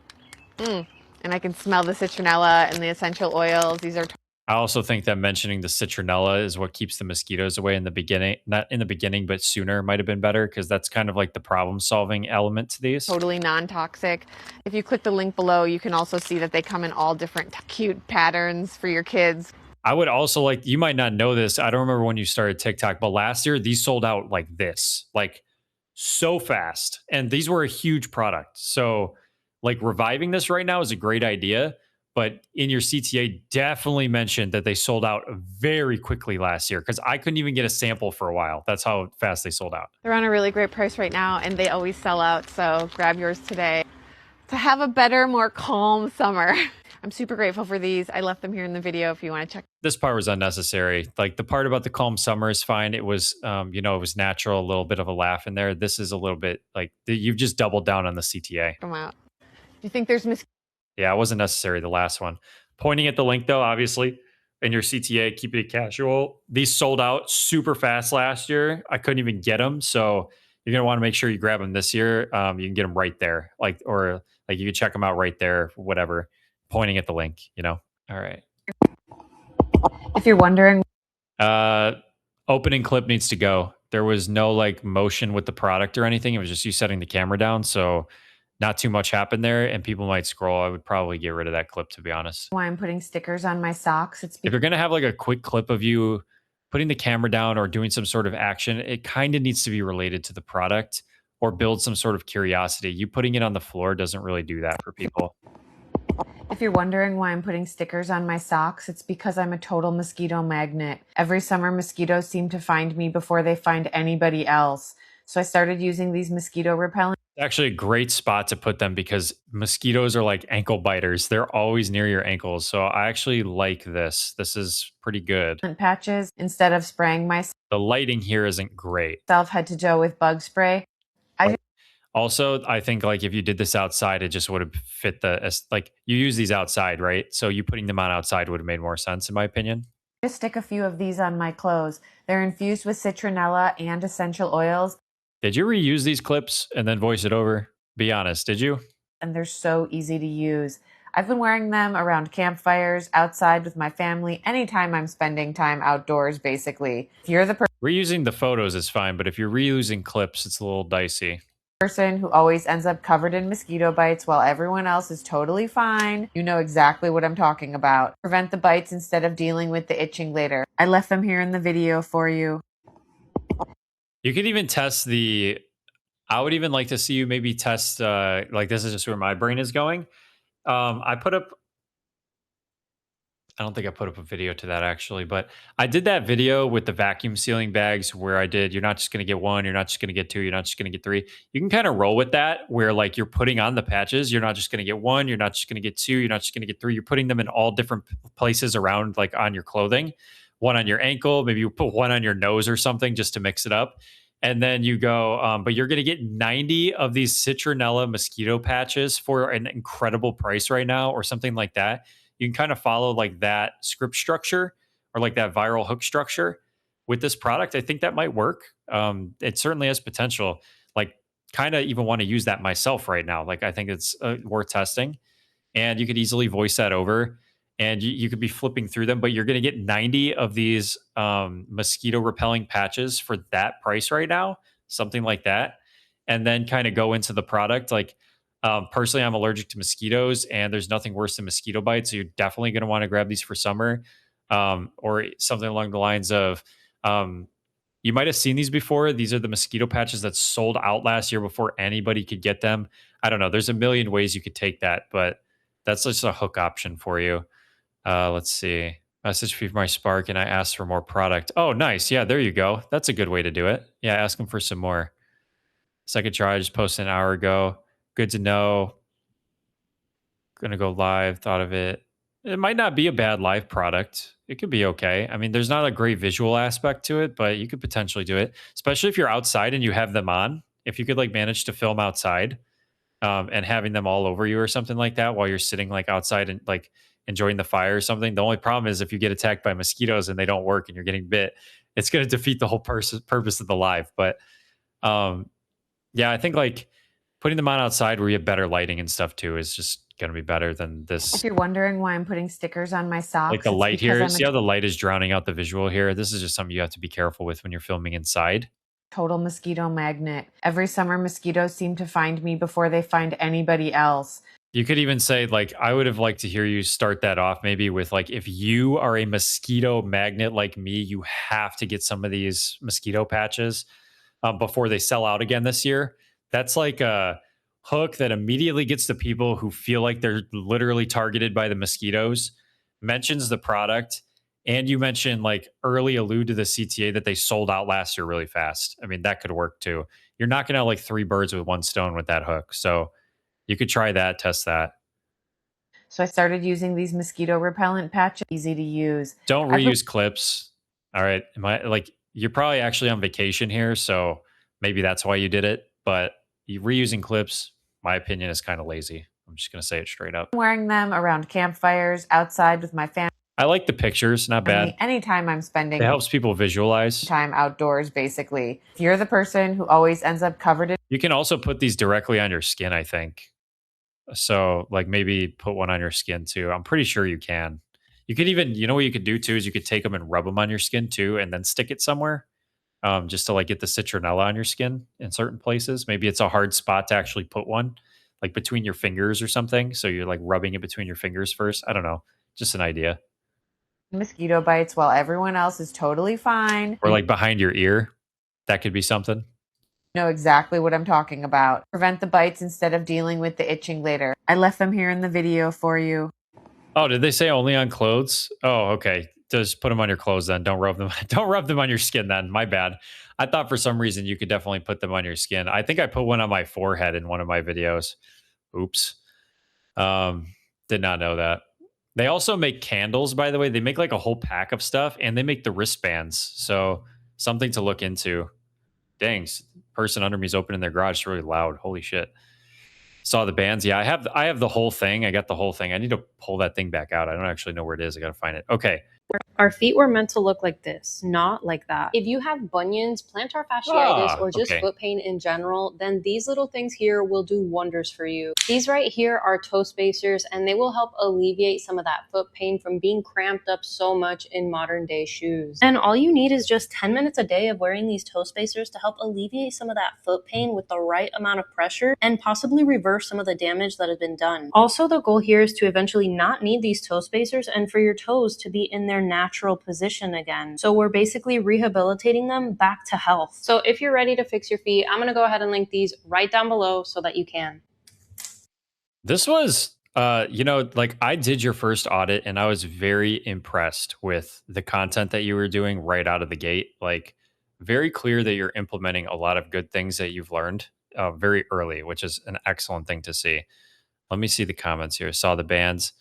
And I can smell the citronella and the essential oils. These are I also think that mentioning the citronella is what keeps the mosquitoes away in the beginning. Not in the beginning, but sooner might have been better, because that's kind of like the problem-solving element to these. totally non-toxic. If you click the link below, you can also see that they come in all different cute patterns for your kids. I would also like, you might not know this, I don't remember when you started TikTok, but last year these sold out like this, like so fast. And these were a huge product. So like reviving this right now is a great idea. But in your CTA, definitely mention that they sold out very quickly last year, because I couldn't even get a sample for a while. That's how fast they sold out. They're on a really great price right now, and they always sell out. So grab yours today to have a better, more calm summer. I'm super grateful for these. I left them here in the video if you want to check. This part was unnecessary. Like the part about the calm summer is fine. It was, it was natural, a little bit of a laugh in there. This is a little bit like you've just doubled down on the CTA. Come out. Do you think there's Yeah, it wasn't necessary, the last one. Pointing at the link, though, obviously, in your CTA, keep it casual. These sold out super fast last year. I couldn't even get them. So you're going to want to make sure you grab them this year. You can get them right there. Or you can check them out right there, whatever. Pointing at the link, All right. If you're wondering. Opening clip needs to go. There was no motion with the product or anything. It was just you setting the camera down. So not too much happened there, and people might scroll. I would probably get rid of that clip, to be honest. Why I'm putting stickers on my socks. If you're going to have a quick clip of you putting the camera down or doing some sort of action, it kind of needs to be related to the product or build some sort of curiosity. You putting it on the floor doesn't really do that for people. If you're wondering why I'm putting stickers on my socks, it's because I'm a total mosquito magnet. Every summer, mosquitoes seem to find me before they find anybody else. So I started using these mosquito repellent. Actually, a great spot to put them because mosquitoes are like ankle biters. They're always near your ankles. So I actually like this. This is pretty good. Patches instead of spraying myself. The lighting here isn't great. Head to toe with bug spray. Also, I think if you did this outside, it just would have fit you use these outside, right? So you putting them on outside would have made more sense, in my opinion. Just stick a few of these on my clothes. They're infused with citronella and essential oils. Did you reuse these clips and then voice it over? Be honest, did you? And they're so easy to use. I've been wearing them around campfires, outside with my family, anytime I'm spending time outdoors, basically. If you're the reusing the photos is fine, but if you're reusing clips, it's a little dicey. Person who always ends up covered in mosquito bites while everyone else is totally fine, you know exactly what I'm talking about. Prevent the bites instead of dealing with the itching later. I left them here in the video for you. You could even test I would even like to see you maybe test, this is just where my brain is going. I don't think I put up a video to that actually, but I did that video with the vacuum sealing bags where you're not just going to get one, you're not just going to get two, you're not just going to get three. You can kind of roll with that where you're putting on the patches. You're not just going to get one, you're not just going to get two, you're not just going to get three. You're putting them in all different places around, on your clothing, one on your ankle, maybe you put one on your nose or something just to mix it up. And then you go, but you're going to get 90 of these citronella mosquito patches for an incredible price right now or something like that. You can kind of follow that script structure or that viral hook structure with this product. I think that might work. It certainly has potential. Kind of even want to use that myself right now. I think it's worth testing, and you could easily voice that over, and you could be flipping through them, but you're going to get 90 of these mosquito repelling patches for that price right now, something like that, and then kind of go into the product. Personally, I'm allergic to mosquitoes, and there's nothing worse than mosquito bites. So you're definitely going to want to grab these for summer, or something along the lines of, you might have seen these before. These are the mosquito patches that sold out last year before anybody could get them. I don't know. There's a million ways you could take that, but that's just a hook option for you. Let's see. Message for my Spark, and I asked for more product. Oh, nice. Yeah, there you go. That's a good way to do it. Yeah, ask them for some more. Second try, I just posted an hour ago. Good to know. Gonna go live. Thought of it. It might not be a bad live product. It could be okay. I mean, there's not a great visual aspect to it, but you could potentially do it, especially if you're outside and you have them on. If you could manage to film outside, and having them all over you or something like that while you're sitting outside and enjoying the fire or something. The only problem is if you get attacked by mosquitoes and they don't work and you're getting bit, it's going to defeat the whole purpose of the live. But yeah, I think like putting them on outside where you have better lighting and stuff too is just going to be better than this. If you're wondering why I'm putting stickers on my socks, like the it's light because here, I'm see a how the light is drowning out the visual here? This is just something you have to be careful with when you're filming inside. total mosquito magnet. Every summer, mosquitoes seem to find me before they find anybody else. You could even say, like, I would have liked to hear you start that off maybe with, like, if you are a mosquito magnet like me, you have to get some of these mosquito patches before they sell out again this year. That's like a hook that immediately gets the people who feel like they're literally targeted by the mosquitoes, mentions the product, and you mentioned, like, early allude to the CTA that they sold out last year really fast. I mean, that could work too. You're knocking out like 3 birds with 1 stone with that hook. So you could try that, test that. So I started using these mosquito repellent patches. Easy to use. Don't reuse clips. All right. You're probably actually on vacation here, so maybe that's why you did it. But reusing clips, my opinion, is kind of lazy. I'm just going to say it straight up. I'm wearing them around campfires, outside with my family. I like the pictures, not bad. Anytime I'm spending It helps people visualize. time outdoors, basically. If you're the person who always ends up covered in... You can also put these directly on your skin, I think. So, like, maybe put one on your skin too. I'm pretty sure you can. You could even, you know what you could do too, is you could take them and rub them on your skin too, and then stick it somewhere, just to like get the citronella on your skin in certain places. Maybe it's a hard spot to actually put one, like between your fingers or something. So you're like rubbing it between your fingers first. I don't know, just an idea. Mosquito bites while everyone else is totally fine. Or like behind your ear, that could be something. Know exactly what I'm talking about. Prevent the bites instead of dealing with the itching later. I left them here in the video for you. Oh, did they say only on clothes? Oh, okay. Just put them on your clothes then. Don't rub them. Don't rub them on your skin then. My bad. I thought for some reason you could definitely put them on your skin. I think I put one on my forehead in one of my videos. Oops. Did not know that. They also make candles, by the way. They make like a whole pack of stuff, and they make the wristbands. So something to look into. Dang, person under me is opening their garage. It's really loud. Holy shit. Saw the bands. Yeah, I have the whole thing. I got the whole thing. I need to pull that thing back out. I don't actually know where it is. I got to find it. Okay. Our feet were meant to look like this, not like that. If you have bunions, plantar fasciitis, or just foot pain in general, then these little things here will do wonders for you. These right here are toe spacers, and they will help alleviate some of that foot pain from being cramped up so much in modern day shoes. And all you need is just 10 minutes a day of wearing these toe spacers to help alleviate some of that foot pain with the right amount of pressure and possibly reverse some of the damage that has been done. Also, the goal here is to eventually not need these toe spacers and for your toes to be in their natural position again. So we're basically rehabilitating them back to health. So if you're ready to fix your feet, I'm going to go ahead and link these right down below so that you can. This was, like I did your first audit and I was very impressed with the content that you were doing right out of the gate. Like very clear that you're implementing a lot of good things that you've learned very early, which is an excellent thing to see. Let me see the comments here. Saw the bands.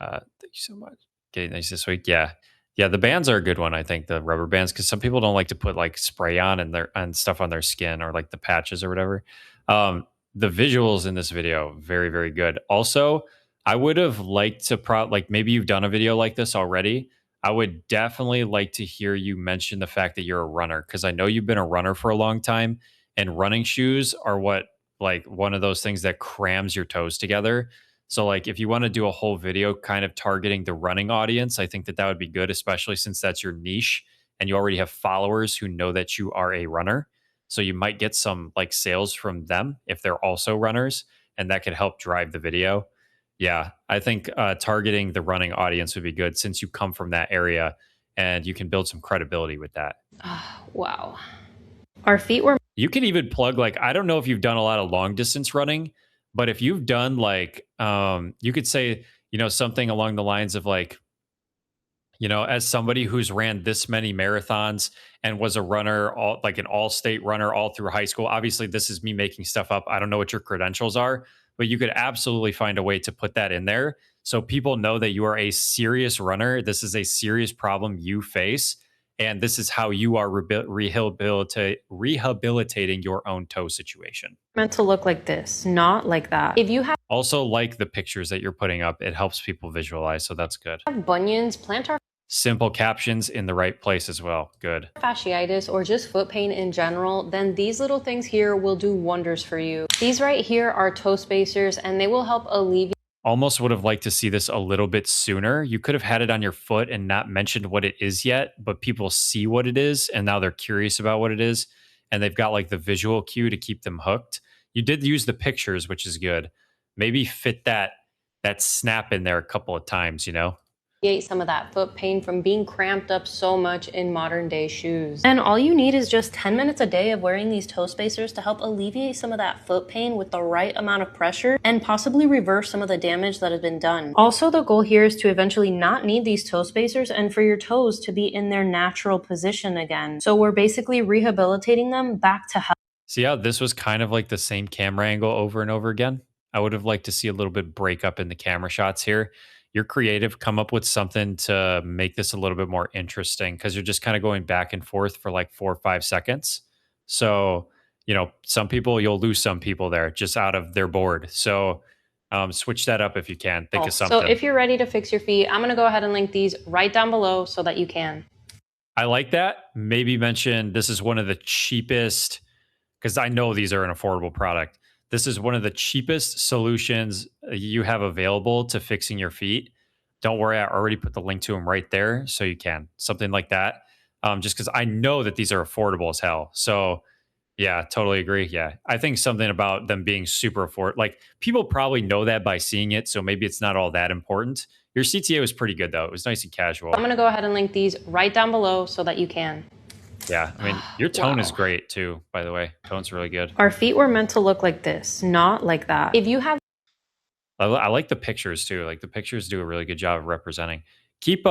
Thank you so much. Getting nice this week. Yeah. The bands are a good one. I think the rubber bands, because some people don't like to put like spray on and stuff on their skin or like the patches or whatever. The visuals in this video, very, very good. Also, I would have liked to maybe you've done a video like this already. I would definitely like to hear you mention the fact that you're a runner, because I know you've been a runner for a long time, and running shoes are one of those things that crams your toes together. So like if you want to do a whole video kind of targeting the running audience, I think that would be good, especially since that's your niche and you already have followers who know that you are a runner. So you might get some like sales from them if they're also runners, and that could help drive the video. Yeah, I think targeting the running audience would be good since you come from that area and you can build some credibility with that. Wow. Our feet were... You can even plug, like, I don't know if you've done a lot of long distance running, but if you've done like, you could say, something along the lines of like, as somebody who's ran this many marathons and was a runner, an all-state runner all through high school. Obviously, this is me making stuff up. I don't know what your credentials are, but you could absolutely find a way to put that in there so people know that you are a serious runner. This is a serious problem you face, And this is how you are rehabilitating your own toe situation. Meant to look like this, not like that. If you have Also, like the pictures that you're putting up, it helps people visualize, so that's good. bunions, plantar Simple captions in the right place as well. Good. fasciitis, or just foot pain in general, then these little things here will do wonders for you. These right here are toe spacers, and they will help alleviate. Almost would have liked to see this a little bit sooner. You could have had it on your foot and not mentioned what it is yet, but people see what it is and now they're curious about what it is. And they've got like the visual cue to keep them hooked. You did use the pictures, which is good. Maybe fit that snap in there a couple of times, you know? Some of that foot pain from being cramped up so much in modern day shoes. And all you need is just 10 minutes a day of wearing these toe spacers to help alleviate some of that foot pain with the right amount of pressure and possibly reverse some of the damage that has been done. Also, the goal here is to eventually not need these toe spacers and for your toes to be in their natural position again. So we're basically rehabilitating them back to health. See how this was kind of like the same camera angle over and over again? I would have liked to see a little bit break up in the camera shots here. You're creative, come up with something to make this a little bit more interesting because you're just kind of going back and forth for like 4 or 5 seconds. So, you know, some people, you'll lose some people there just out of their board. So switch that up if you can. Think of something. So if you're ready to fix your feet, I'm going to go ahead and link these right down below so that you can. I like that. Maybe mention this is one of the cheapest, because I know these are an affordable product. This is one of the cheapest solutions you have available to fixing your feet. Don't worry, I already put the link to them right there so you can. Something like that. Just because I know that these are affordable as hell. So yeah, totally agree. Yeah. I think something about them being super affordable. Like people probably know that by seeing it. So maybe it's not all that important. Your CTA was pretty good though. It was nice and casual. I'm going to go ahead and link these right down below so that you can. Yeah, I mean, your tone is great too, by the way. Tone's really good. Our feet were meant to look like this, not like that. If you have I like the pictures too. Like the pictures do a really good job of representing. Keep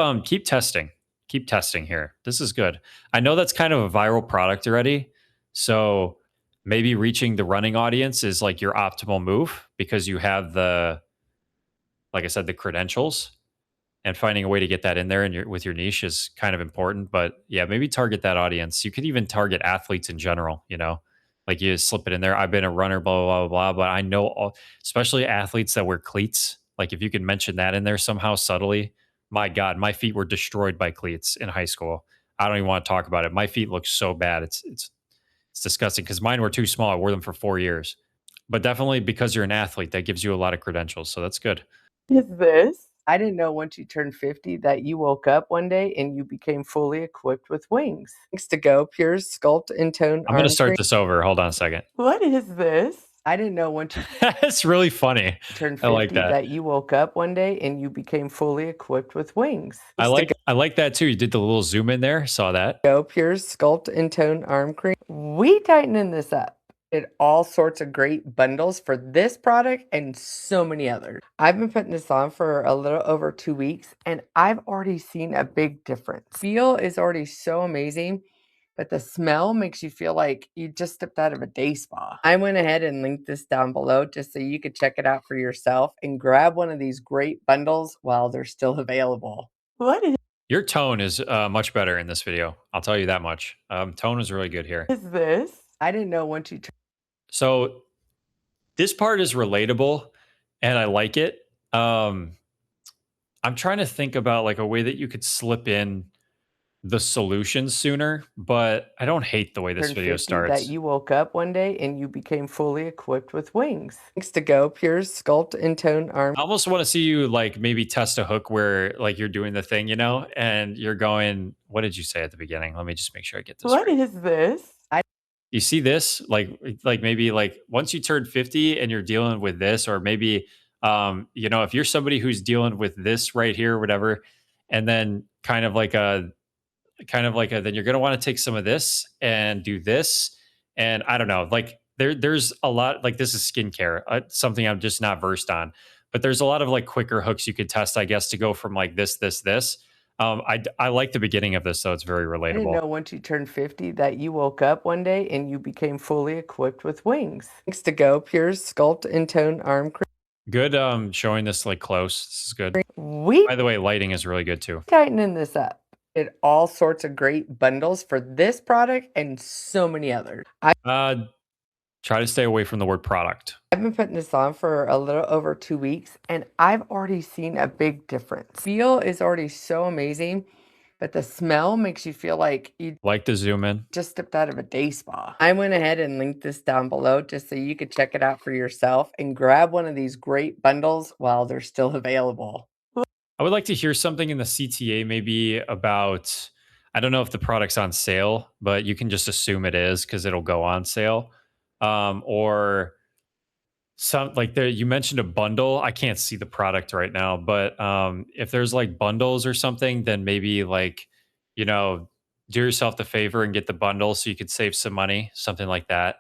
testing. Keep testing here. This is good. I know that's kind of a viral product already. So maybe reaching the running audience is like your optimal move because you have like I said, the credentials. And finding a way to get that in there and with your niche is kind of important. But yeah, maybe target that audience. You could even target athletes in general, you know, like you slip it in there. I've been a runner, blah, blah, blah, blah. But I know, especially athletes that wear cleats, like if you can mention that in there somehow subtly, my God, my feet were destroyed by cleats in high school. I don't even want to talk about it. My feet look so bad. It's disgusting because mine were too small. I wore them for 4 years. But definitely because you're an athlete, that gives you a lot of credentials. So that's good. Is this? I didn't know once you turned 50 that you woke up one day and you became fully equipped with wings. Thanks to Go Pure's Sculpt and Tone. I'm going to start this over. Hold on a second. What is this? I didn't know once you It's really funny. turned 50 I like that. you woke up one day and you became fully equipped with wings. I like that too. You did the little zoom in there. Saw that. Go Pure's Sculpt and Tone Arm Cream. We tightening this up. Did all sorts of great bundles for this product and so many others. I've been putting this on for a little over 2 weeks and I've already seen a big difference. Feel is already so amazing, but the smell makes you feel like you just stepped out of a day spa. I went ahead and linked this down below just so you could check it out for yourself and grab one of these great bundles while they're still available. What is Your tone is much better in this video. I'll tell you that much. Tone is really good here. this? I didn't know once you So this part is relatable and I like it. I'm trying to think about like a way that you could slip in the solutions sooner, but I don't hate the way this video starts. That you woke up one day and you became fully equipped with wings. Thanks to Go Pure's Sculpt and Tone Arm. I almost want to see you like maybe test a hook where like you're doing the thing, you know, and you're going, what did you say at the beginning? Let me just make sure I get this What right. is this? You see this, like maybe like once you turn 50 and you're dealing with this, or maybe, you know, if you're somebody who's dealing with this right here, whatever, and then kind of like then you're going to want to take some of this and do this. And I don't know, like there's a lot, like this is skincare, something I'm just not versed on, but there's a lot of like quicker hooks you could test, I guess, to go from like this. I like the beginning of this, though. It's very relatable. I didn't know once you turned 50 that you woke up one day and you became fully equipped with wings. Thanks to Go Pure's Sculpt and Tone Arm Cream. Good showing this like close. This is good. By the way, lighting is really good too. Tightening this up. Did all sorts of great bundles for this product and so many others. Try to stay away from the word product. I've been putting this on for a little over 2 weeks and I've already seen a big difference. Feel is already so amazing, but the smell makes you feel like you like to zoom in. Just stepped out of a day spa. I went ahead and linked this down below just so you could check it out for yourself and grab one of these great bundles while they're still available. I would like to hear something in the CTA maybe about, I don't know if the product's on sale, but you can just assume it is because it'll go on sale. Or some like there, you mentioned a bundle. I can't see the product right now, but if there's like bundles or something, then maybe like, you know, do yourself the favor and get the bundle so you could save some money. Something like that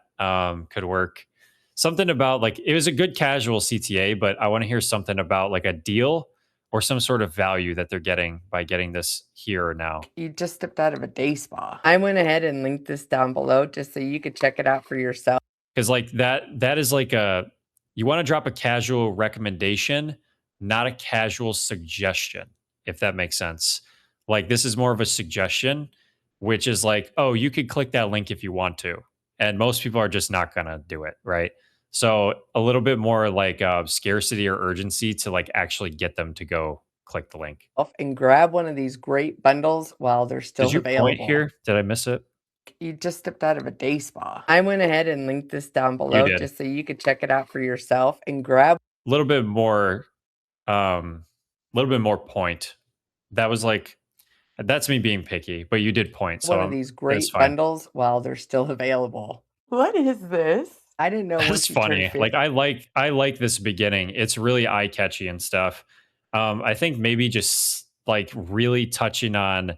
could work. Something about like, it was a good casual CTA, but I want to hear something about like a deal or some sort of value that they're getting by getting this here or now. You just stepped out of a day spa. I went ahead and linked this down below just so you could check it out for yourself. Because like that is like you want to drop a casual recommendation, not a casual suggestion, if that makes sense. Like this is more of a suggestion, which is like, oh, you could click that link if you want to. And most people are just not gonna do it, right? So a little bit more like scarcity or urgency to like actually get them to go click the link. And grab one of these great bundles while they're still Did you available. point here? Did I miss it? You just stepped out of a day spa. I went ahead and linked this down below just so you could check it out for yourself and grab a little bit more point. That was like, that's me being picky, but you did point. So one of these great bundles while they're still available. What is this? I didn't know. That's funny. Like I like this beginning. It's really eye catchy and stuff. I think maybe just like really touching on,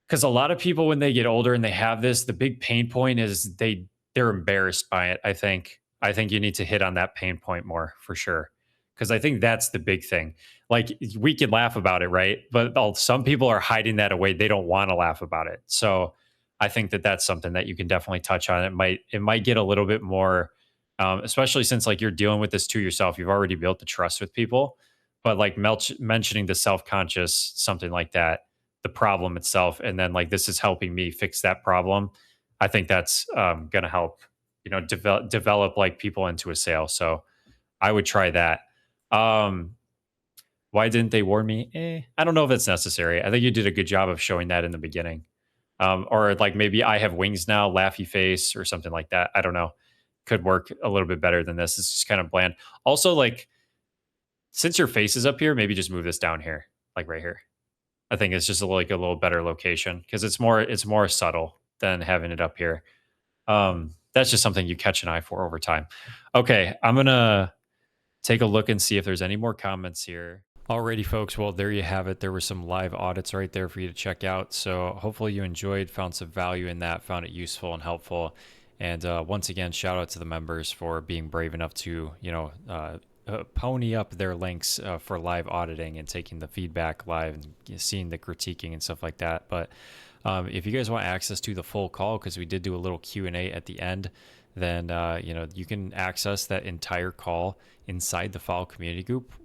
because a lot of people when they get older and they have this, the big pain point is they're embarrassed by it. I think you need to hit on that pain point more for sure. Because I think that's the big thing. Like we can laugh about it, right? But some people are hiding that away. They don't want to laugh about it. So I think that that's something that you can definitely touch on. It might get a little bit more, especially since like you're dealing with this to yourself. You've already built the trust with people, but like mentioning the self-conscious, something like that, the problem itself, and then like this is helping me fix that problem. I think that's going to help, you know, develop like people into a sale. So I would try that. Why didn't they warn me? I don't know if it's necessary. I think you did a good job of showing that in the beginning. Or like maybe I have wings now, laughy face or something like that. I don't know. Could work a little bit better than this. It's just kind of bland. Also, like since your face is up here, maybe just move this down here, like right here. I think it's just like a little better location because it's more subtle than having it up here. That's just something you catch an eye for over time. Okay, I'm gonna take a look and see if there's any more comments here. Alrighty, folks. Well, there you have it. There were some live audits right there for you to check out. So hopefully you enjoyed, found some value in that, found it useful and helpful. And once again, shout out to the members for being brave enough to, you know, pony up their links for live auditing and taking the feedback live and seeing the critiquing and stuff like that. But if you guys want access to the full call, because we did do a little Q&A at the end, then you know, you can access that entire call inside the FOWL Community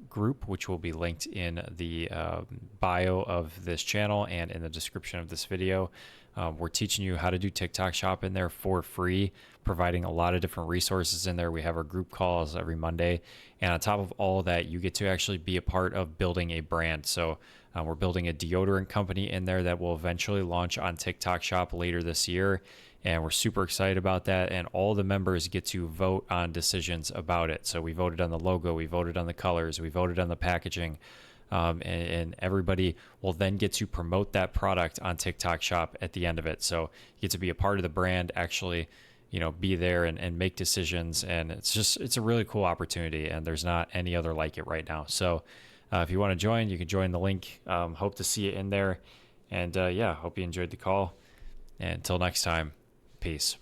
Group, which will be linked in the bio of this channel and in the description of this video. We're teaching you how to do TikTok shop in there for free, providing a lot of different resources in there. We have our group calls every Monday. And on top of all of that, you get to actually be a part of building a brand. So we're building a deodorant company in there that will eventually launch on TikTok shop later this year. And we're super excited about that. And all the members get to vote on decisions about it. So we voted on the logo, we voted on the colors, we voted on the packaging. And everybody will then get to promote that product on TikTok shop at the end of it. So you get to be a part of the brand, actually, you know, be there and make decisions. And it's a really cool opportunity. And there's not any other like it right now. So if you want to join, you can join the link. Hope to see you in there. And yeah, hope you enjoyed the call. And until next time, peace.